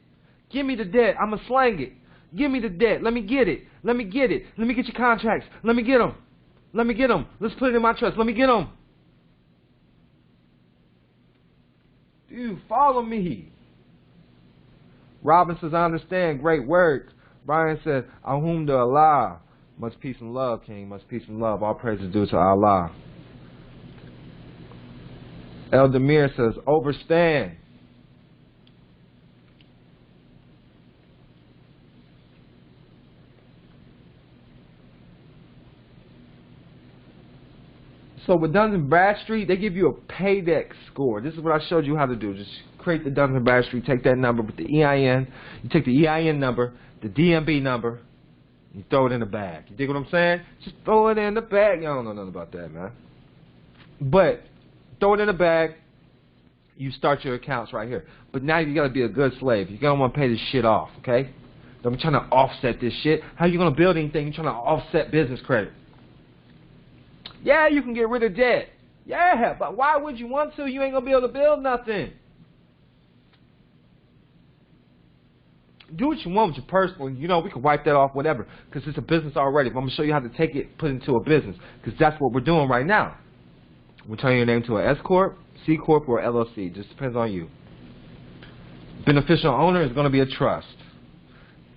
Give me the debt. I'm going to slang it. Give me the debt. Let me get it. Let me get it. Let me get your contracts. Let me get them. Let me get them. Let's put it in my trust. Let me get them. Dude, follow me. Robin says, I understand. Great work. Brian said, Ahumda Allah. Much peace and love, King. Much peace and love. All praise is due to Allah. Eldemir says, overstand. So with Dun & Bradstreet, they give you a paydex score. This is what I showed you how to do. Just create the Dun & Bradstreet, take that number with the EIN. You take the EIN number, the DnB number, you throw it in the bag. You dig what I'm saying? Just throw it in the bag. Y'all don't know nothing about that, man. But throw it in the bag. You start your accounts right here. But now you got to be a good slave. You don't want to pay this shit off, okay? Don't be trying to offset this shit. How you going to build anything? You're trying to offset business credit. Yeah, you can get rid of debt. Yeah, but why would you want to? You ain't going to be able to build nothing. Do what you want with your personal. You know, we can wipe that off, whatever, because it's a business already. But I'm going to show you how to take it, put it into a business, because that's what we're doing right now. We're turning your name to an S-Corp, C-Corp, or LLC. It just depends on you. Beneficial owner is going to be a trust.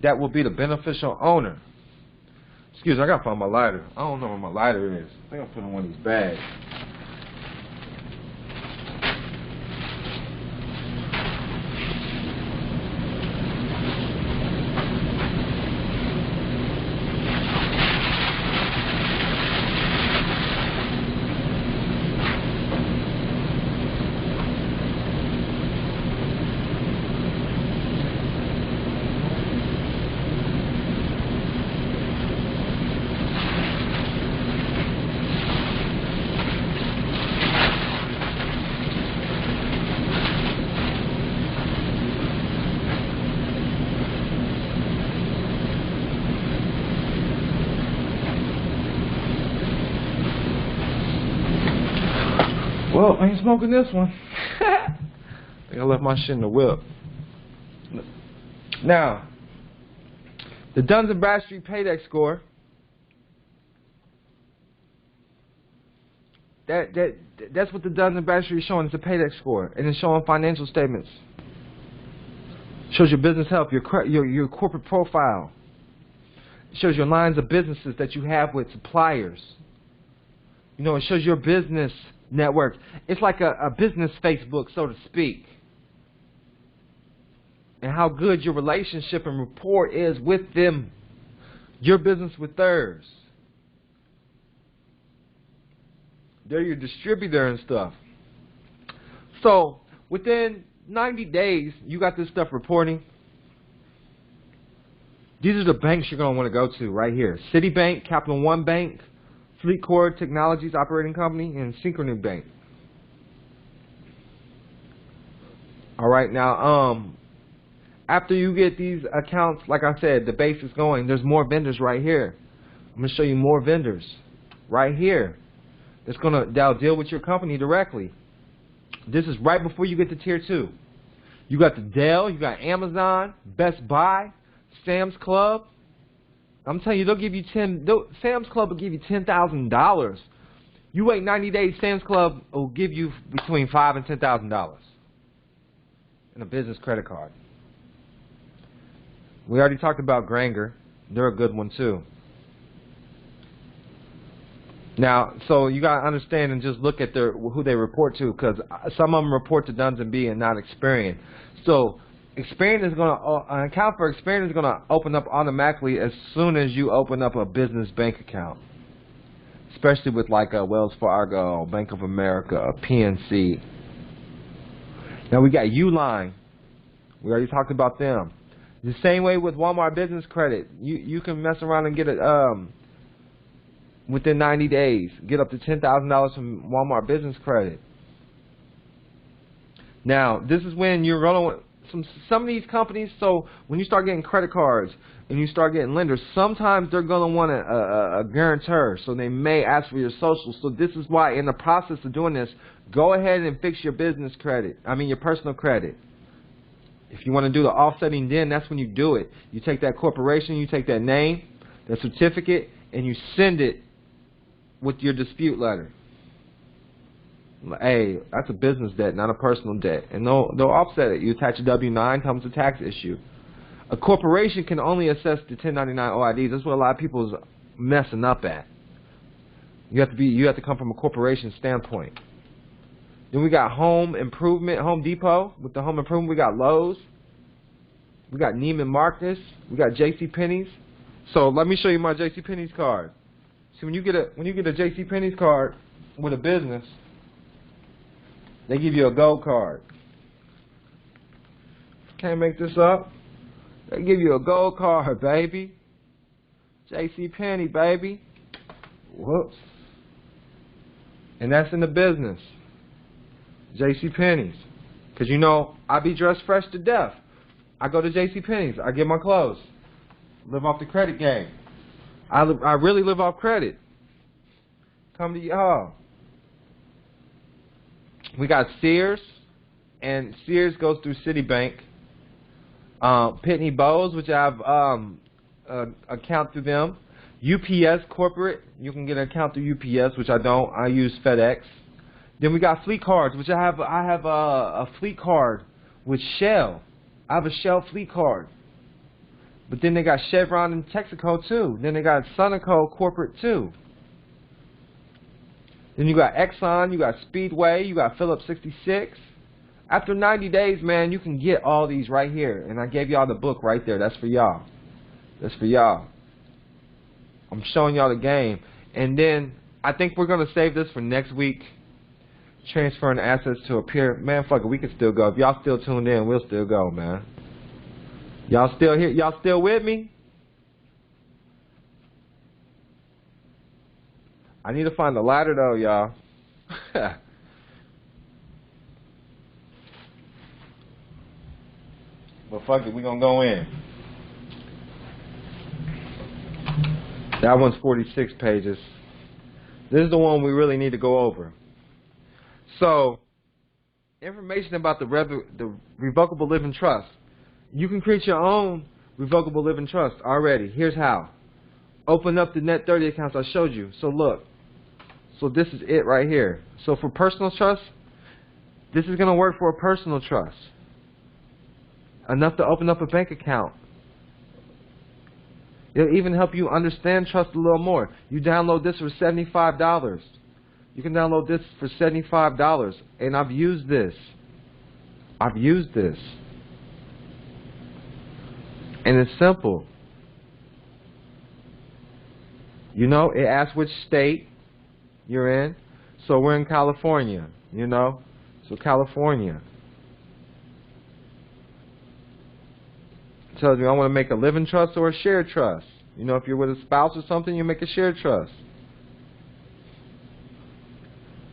That will be the beneficial owner. Excuse me, I got to find my lighter. I don't know where my lighter is. I think I'm putting in one of these bags. Well, I ain't smoking this one. I think I left my shit in the whip. Now, the Dun & Bradstreet paydex score, That's what the Dun & Bradstreet is showing. It's a paydex score, and it's showing financial statements. Shows your business health, your corporate profile. It shows your lines of businesses that you have with suppliers. You know, it shows your business network. It's like a business Facebook, so to speak. And how good your relationship and rapport is with them. Your business with theirs. They're your distributor and stuff. So within 90 days, you got this stuff reporting. These are the banks you're going to want to go to right here. Citibank, Capital One Bank, FleetCor Technologies Operating Company, and Synchrony Bank. All right, now, after you get these accounts, like I said, the base is going. There's more vendors right here. I'm going to show you more vendors right here. That'll deal with your company directly. This is right before you get to Tier 2. You got the Dell, you got Amazon, Best Buy, Sam's Club. I'm telling you, Sam's Club will give you $10,000. You wait 90 days, Sam's Club will give you between $5,000 and $10,000 in a business credit card. We already talked about Granger. They're a good one too. Now, so you gotta understand and just look at who they report to, because some of them report to DnB and not Experian. So Experian is gonna an account for Experian is gonna open up automatically as soon as you open up a business bank account, especially with like a Wells Fargo, Bank of America, PNC. Now we got Uline. We already talked about them. The same way with Walmart Business Credit. You can mess around and get it within 90 days. Get up to $10,000 from Walmart Business Credit. Now, this is when you're rolling with some of these companies. So when you start getting credit cards and you start getting lenders, sometimes they're going to want a guarantor. So they may ask for your social. So this is why in the process of doing this, go ahead and fix your business credit. I mean your personal credit. If you want to do the offsetting, then that's when you do it. You take that corporation, you take that name, that certificate, and you send it with your dispute letter. Hey, that's a business debt, not a personal debt. And they'll offset it. You attach a W-9, comes a tax issue. A corporation can only assess the 1099 OIDs. That's what a lot of people is messing up at. You have to come from a corporation standpoint. Then we got Home Improvement, Home Depot. With the Home Improvement, we got Lowe's. We got Neiman Marcus. We got JCPenney's. So let me show you my JCPenney's card. See, when you get a JCPenney's card with a business, they give you a gold card. Can't make this up. They give you a gold card, baby. JCPenney, baby. Whoops. And that's in the business. JCPenney's. Because you know, I be dressed fresh to death. I go to JCPenney's. I get my clothes. Live off the credit game. I really live off credit. Come to y'all. We got Sears. And Sears goes through Citibank. Pitney Bowes, which I have an account through them. UPS Corporate. You can get an account through UPS, which I don't. I use FedEx. Then we got fleet cards, which I have a fleet card with Shell. I have a Shell fleet card. But then they got Chevron and Texaco too. Then they got Sunoco Corporate too. Then you got Exxon, you got Speedway, you got Phillips 66. After 90 days, man, you can get all these right here. And I gave y'all the book right there. That's for y'all. That's for y'all. I'm showing y'all the game. And then I think we're going to save this for next week. Transferring assets to a peer. Man, fuck it, we can still go. If y'all still tuned in, we'll still go, man. Y'all still here? Y'all still with me? I need to find the ladder though, y'all. But fuck it, we gonna go in. That one's 46 pages. This is the one we really need to go over. So, information about the Revocable Living Trust. You can create your own Revocable Living Trust already. Here's how. Open up the Net 30 accounts I showed you. So look. So this is it right here. So for personal trust, this is going to work for a personal trust. Enough to open up a bank account. It'll even help you understand trust a little more. You download this for $75. You can download this for $75. And I've used this. I've used this. And it's simple. You know, it asks which state you're in. So we're in California, you know. So California. It tells you I want to make a living trust or a shared trust. You know, if you're with a spouse or something, you make a shared trust.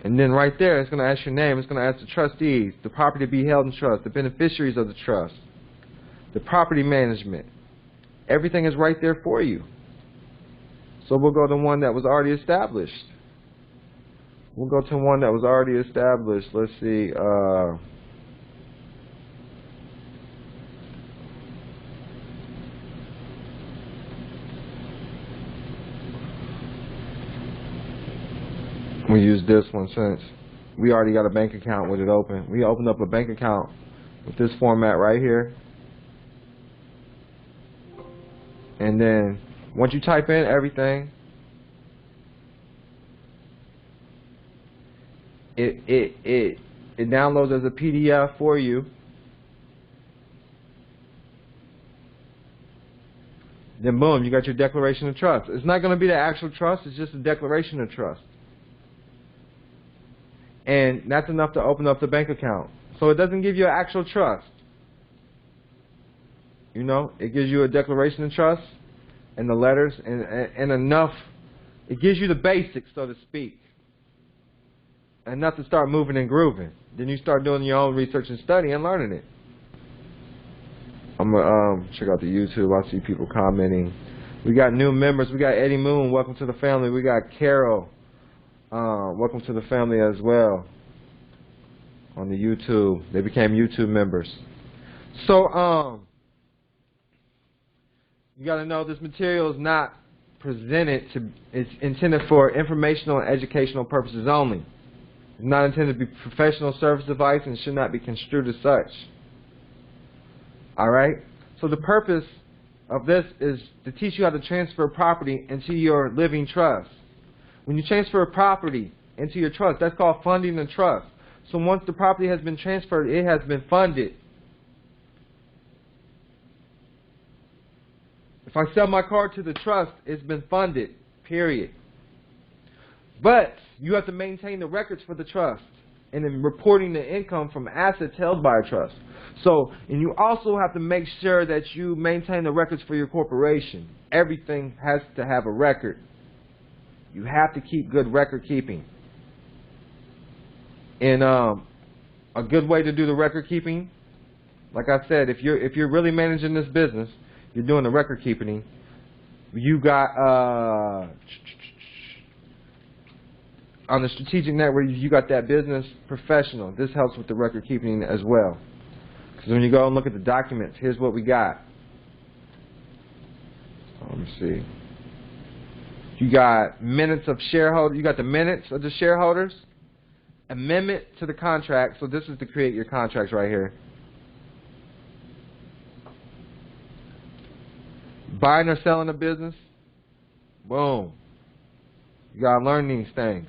And then right there, it's going to ask your name. It's going to ask the trustees, the property to be held in trust, the beneficiaries of the trust, the property management. Everything is right there for you. So we'll go to one that was already established. We'll go to one that was already established. Let's see. We use this one since we already got a bank account with it open. We opened up a bank account with this format right here. And then once you type in everything, it downloads as a PDF for you. Then boom, you got your declaration of trust. It's not going to be the actual trust, it's just a declaration of trust. And that's enough to open up the bank account. So it doesn't give you an actual trust. You know, it gives you a declaration of trust and the letters and enough. It gives you the basics, so to speak. Enough to start moving and grooving. Then you start doing your own research and study and learning it. I'm going to check out the YouTube. I see people commenting. We got new members. We got Eddie Moon. Welcome to the family. We got Carol. Welcome to the family as well on the YouTube. They became YouTube members. So, you got to know this material is not presented to, it's intended for informational and educational purposes only. It's not intended to be professional service advice and should not be construed as such. Alright? So the purpose of this is to teach you how to transfer property into your living trust. When you transfer a property into your trust, that's called funding the trust. So once the property has been transferred, it has been funded. If I sell my car to the trust, it's been funded, period. But you have to maintain the records for the trust and then reporting the income from assets held by a trust. So, and you also have to make sure that you maintain the records for your corporation. Everything has to have a record. You have to keep good record keeping. And a good way to do the record keeping, like I said, if you're really managing this business, you're doing the record keeping, you got on the strategic network, you got that business professional. This helps with the record keeping as well. Because when you go and look at the documents, here's what we got. Let me see. You got minutes of shareholders. You got the minutes of the shareholders. Amendment to the contract. So this is to create your contracts right here. Buying or selling a business. Boom. You gotta learn these things.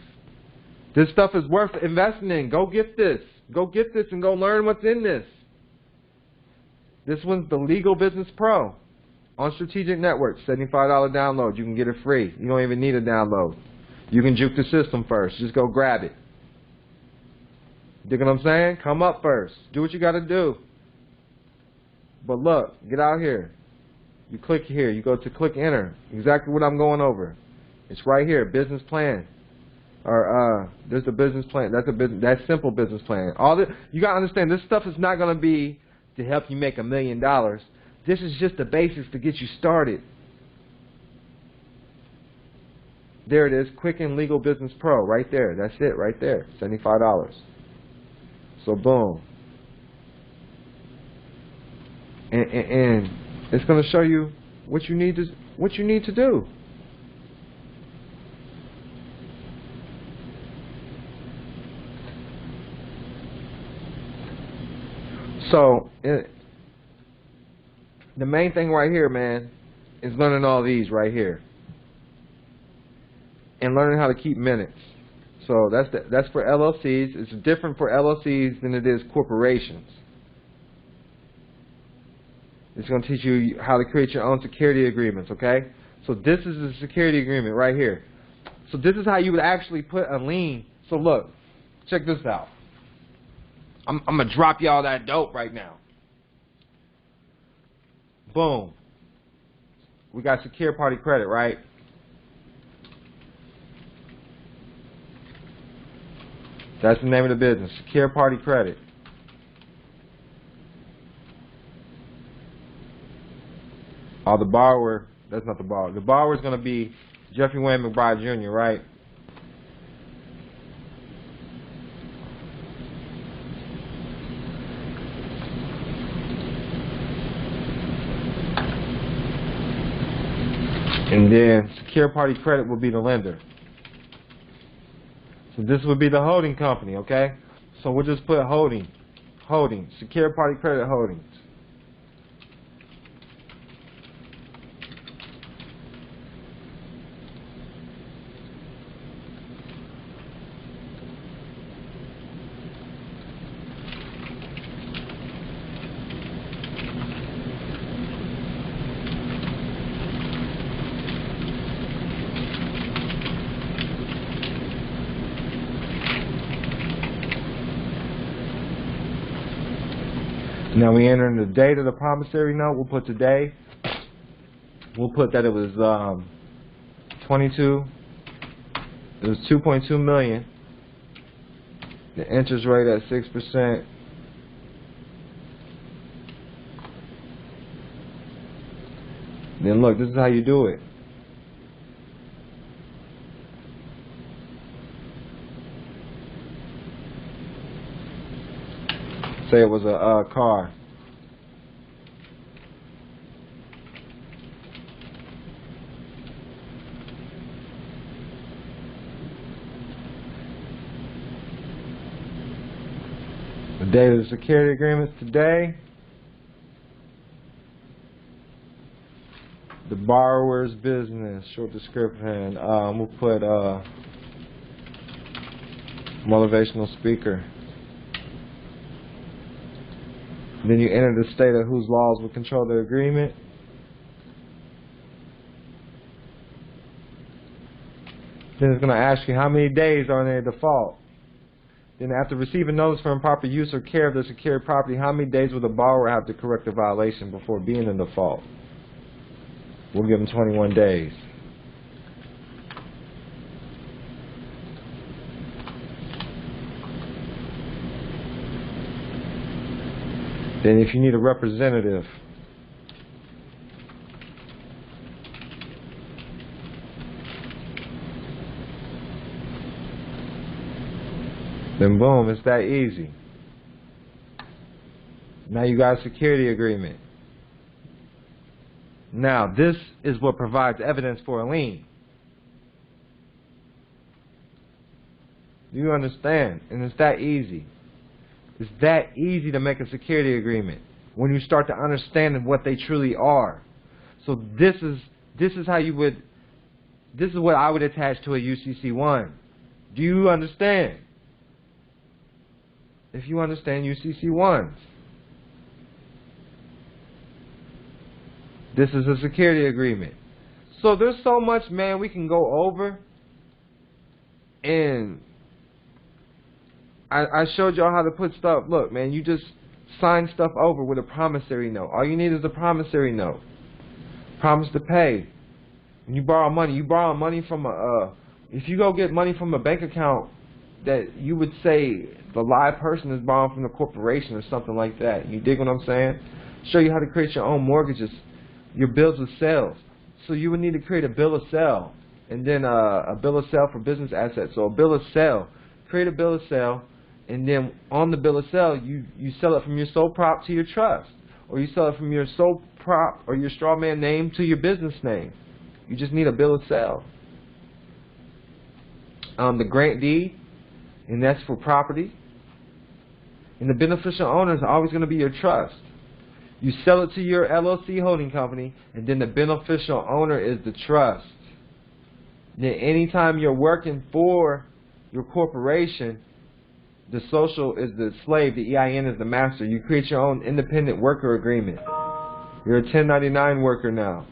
This stuff is worth investing in. Go get this. Go get this and go learn what's in this. This one's the Legal Business Pro. On Strategic Network, $75 download. You can get it free. You don't even need a download. You can juke the system first. Just go grab it. Dig what I'm saying? Come up first. Do what you got to do. But look, get out here. You click here. You go to click enter. Exactly what I'm going over. It's right here. Business plan. Or there's a business plan. That's a business. That's simple business plan. All this, you got to understand. This stuff is not going to be to help you make $1 million. This is just the basics to get you started. There it is, Quicken Legal Business Pro, right there. That's it, right there, $75. So boom, and it's going to show you what you need to do. So the main thing right here, man, is learning all these right here, and learning how to keep minutes. So that's for LLCs. It's different for LLCs than it is corporations. It's going to teach you how to create your own security agreements, okay? So this is a security agreement right here. So this is how you would actually put a lien. So look, check this out. I'm going to drop y'all that dope right now. Boom. We got secure party credit, right? That's the name of the business, secure party credit. The borrower, that's not the borrower. The borrower is going to be Jeffrey Wayne McBride Jr., right? And then secure party credit will be the lender. So this would be the holding company, okay? So we'll just put holding, secure party credit holdings. Now we enter in the date of the promissory note. We'll put today. We'll put that it was 22. It was 2.2 million. The interest rate at 6%. Then look, this is how you do it. Say it was a car. The date of the security agreements today. The borrower's business, short description. We'll put motivational speaker. Then you enter the state of whose laws will control the agreement. Then it's going to ask you how many days are in a default. Then after receiving notice for improper use or care of the secured property, how many days will the borrower have to correct the violation before being in default? We'll give them 21 days. Then if you need a representative, then boom, it's that easy. Now you got a security agreement. Now this is what provides evidence for a lien. Do you understand? And it's that easy. It's that easy to make a security agreement when you start to understand what they truly are. So this is how you would, this is what I would attach to a UCC1. Do you understand? If you understand UCC1s. This is a security agreement. So there's so much, man, we can go over. And I showed y'all how to put stuff. Look, man, you just sign stuff over with a promissory note. All you need is a promissory note. Promise to pay. When you borrow money from a, if you go get money from a bank account that you would say the live person is borrowing from the corporation or something like that. You dig what I'm saying? Show you how to create your own mortgages, your bills of sales. So you would need to create a bill of sale, and then a bill of sale for business assets. So a bill of sale, create a bill of sale, and then on the bill of sale, you sell it from your sole prop to your trust, or you sell it from your sole prop or your straw man name to your business name. You just need a bill of sale. The grant deed, and that's for property. And the beneficial owner is always going to be your trust. You sell it to your LLC holding company, and then the beneficial owner is the trust. Then anytime you're working for your corporation, the social is the slave, the EIN is the master. You create your own independent worker agreement. You're a 1099 worker now.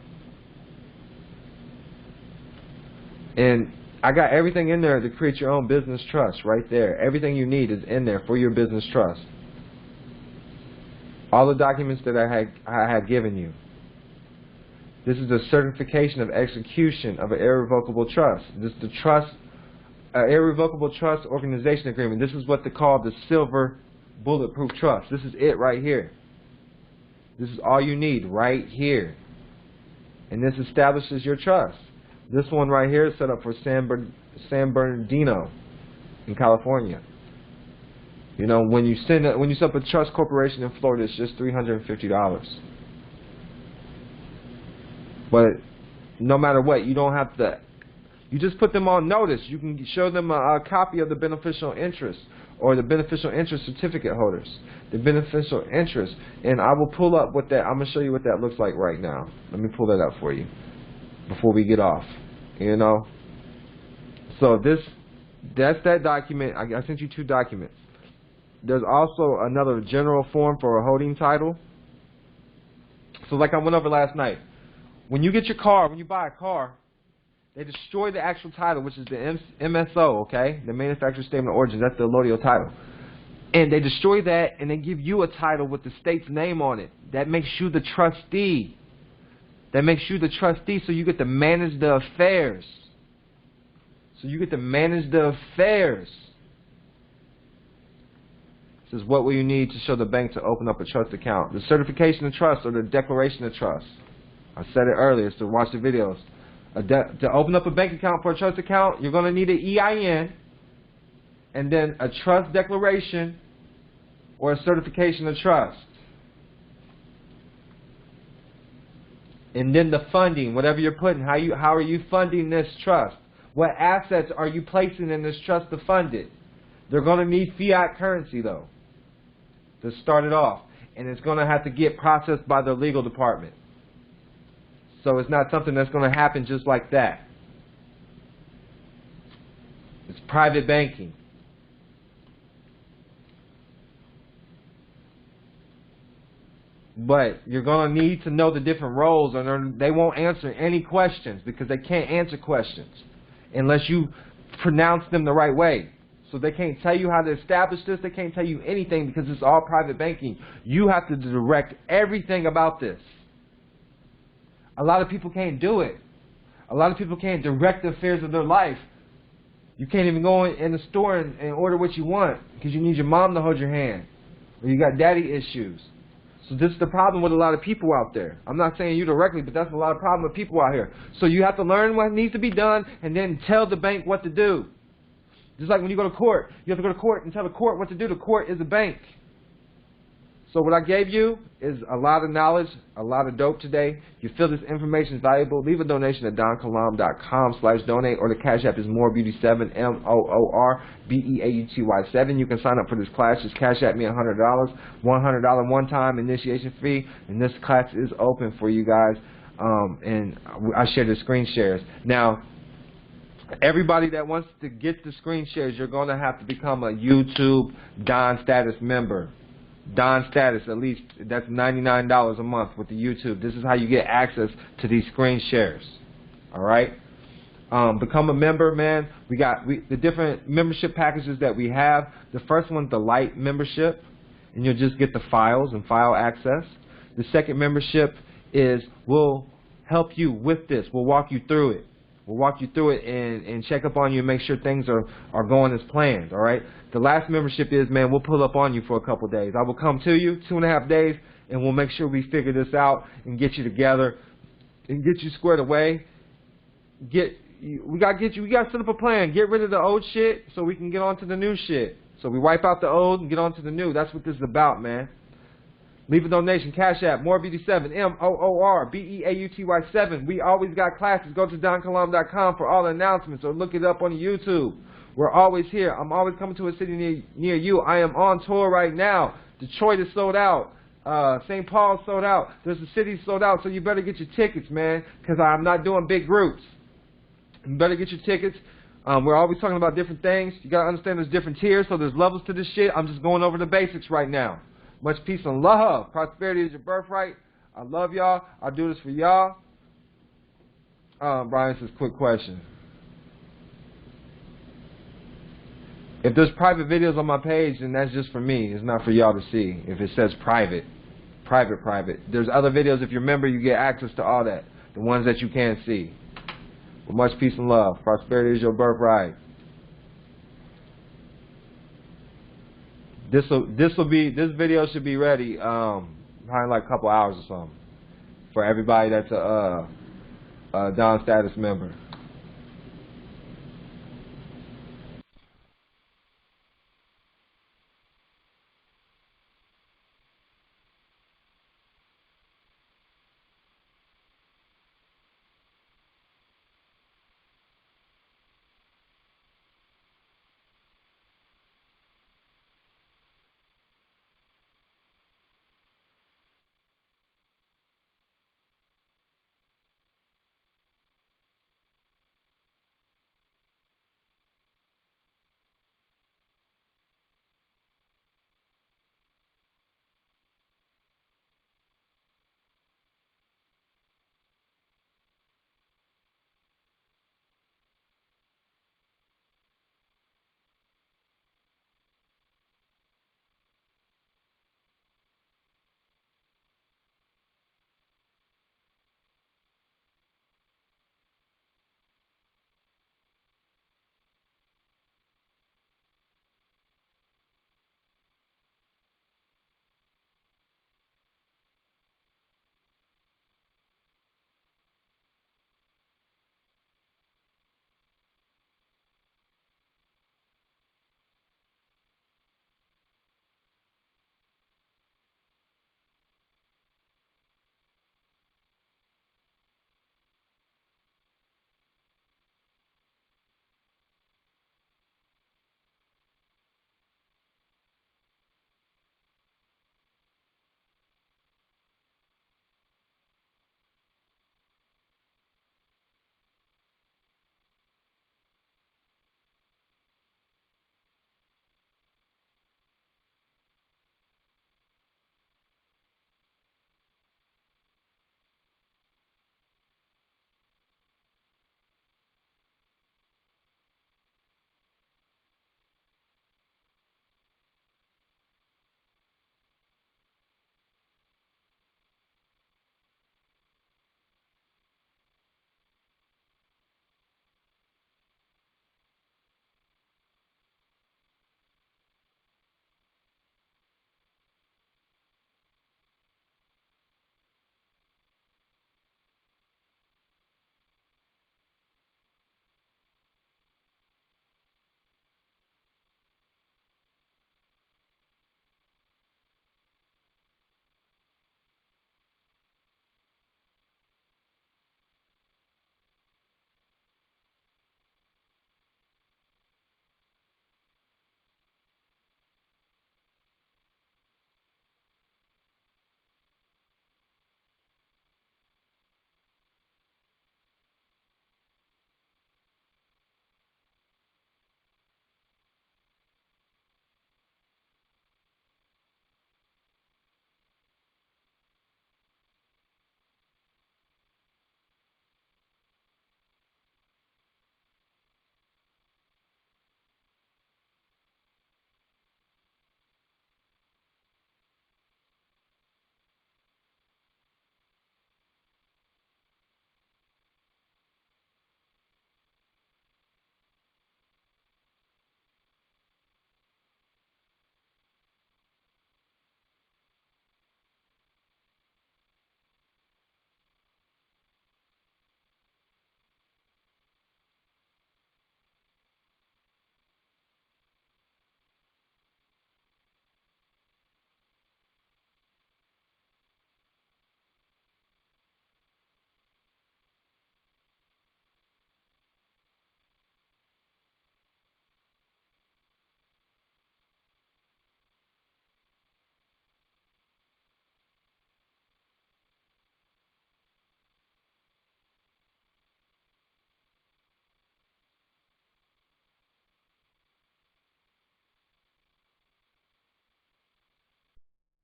And I got everything in there to create your own business trust right there. Everything you need is in there for your business trust. All the documents that I had given you. This is a certification of execution of an irrevocable trust. This is the trust, irrevocable trust organization agreement. This is what they call the silver bulletproof trust. This is it right here. This is all you need right here. And this establishes your trust. This one right here is set up for San Bernardino in California. You know, when you set up a trust corporation in Florida, it's just $350. But no matter what, you don't have to. You just put them on notice. You can show them a copy of the beneficial interest or the beneficial interest certificate holders. The beneficial interest, and I will pull up what that. I'm gonna show you what that looks like right now. Let me pull that up for you before we get off. You know. So that's that document. I sent you 2 documents. There's also another general form for a holding title. So like I went over last night. When you get your car, when you buy a car, they destroy the actual title, which is the MSO, okay? The manufacturer statement of origin. That's the allodial title. And they destroy that, and they give you a title with the state's name on it. That makes you the trustee. That makes you the trustee, so you get to manage the affairs. So you get to manage the affairs. This is what will you need to show the bank to open up a trust account. The certification of trust or the declaration of trust. I said it earlier, so watch the videos. To open up a bank account for a trust account, you're going to need an EIN and then a trust declaration or a certification of trust. And then the funding, whatever you're putting, how are you funding this trust? What assets are you placing in this trust to fund it? They're going to need fiat currency though to start it off, and it's going to have to get processed by the legal department. So it's not something that's going to happen just like that. It's private banking. But you're going to need to know the different roles, or they won't answer any questions because they can't answer questions unless you pronounce them the right way. So they can't tell you how to establish this. They can't tell you anything because it's all private banking. You have to direct everything about this. A lot of people can't do it. A lot of people can't direct the affairs of their life. You can't even go in the store and order what you want because you need your mom to hold your hand, or you got daddy issues. So this is the problem with a lot of people out there. I'm not saying you directly, but that's a lot of problem with people out here. So you have to learn what needs to be done and then tell the bank what to do. Just like when you go to court, you have to go to court and tell the court what to do. The court is a bank. So what I gave you is a lot of knowledge, a lot of dope today. If you feel this information is valuable, leave a donation at donkalam.com/donate, or the Cash App is MoreBeauty7, MOORBEAUTY7. You can sign up for this class. Just Cash App me $100, $100 one-time initiation fee, and this class is open for you guys. And I share the screen shares. Now, everybody that wants to get the screen shares, you're going to have to become a YouTube Don Status member. Don Status, at least that's $99 a month with the YouTube. This is how you get access to these screen shares. All right, become a member, man. We got the different membership packages that we have. The first one's the Lite membership, and you'll just get the files and file access. The second membership is we'll help you with this. We'll walk you through it. We'll walk you through it and check up on you and make sure things are going as planned, all right? The last membership is, man, we'll pull up on you for a couple days. I will come to you 2.5 days, and we'll make sure we figure this out and get you together and get you squared away. We got to set up a plan. Get rid of the old shit so we can get on to the new shit. So we wipe out the old and get on to the new. That's what this is about, man. Leave a donation, Cash App, MoreBeauty7, MOORBEAUTY7. We always got classes. Go to donkalam.com for all the announcements, or look it up on YouTube. We're always here. I'm always coming to a city near you. I am on tour right now. Detroit is sold out. St. Paul's sold out. There's a city sold out, so you better get your tickets, man, because I'm not doing big groups. You better get your tickets. We're always talking about different things. You got to understand there's different tiers, so there's levels to this shit. I'm just going over the basics right now. Much peace and love. Prosperity is your birthright. I love y'all. I do this for y'all. Brian says, quick question. If there's private videos on my page, then that's just for me. It's not for y'all to see. If it says private, private. There's other videos. If you're a member, you get access to all that. The ones that you can't see. With much peace and love. Prosperity is your birthright. This video should be ready behind like a couple hours or something for everybody that's a Don status member.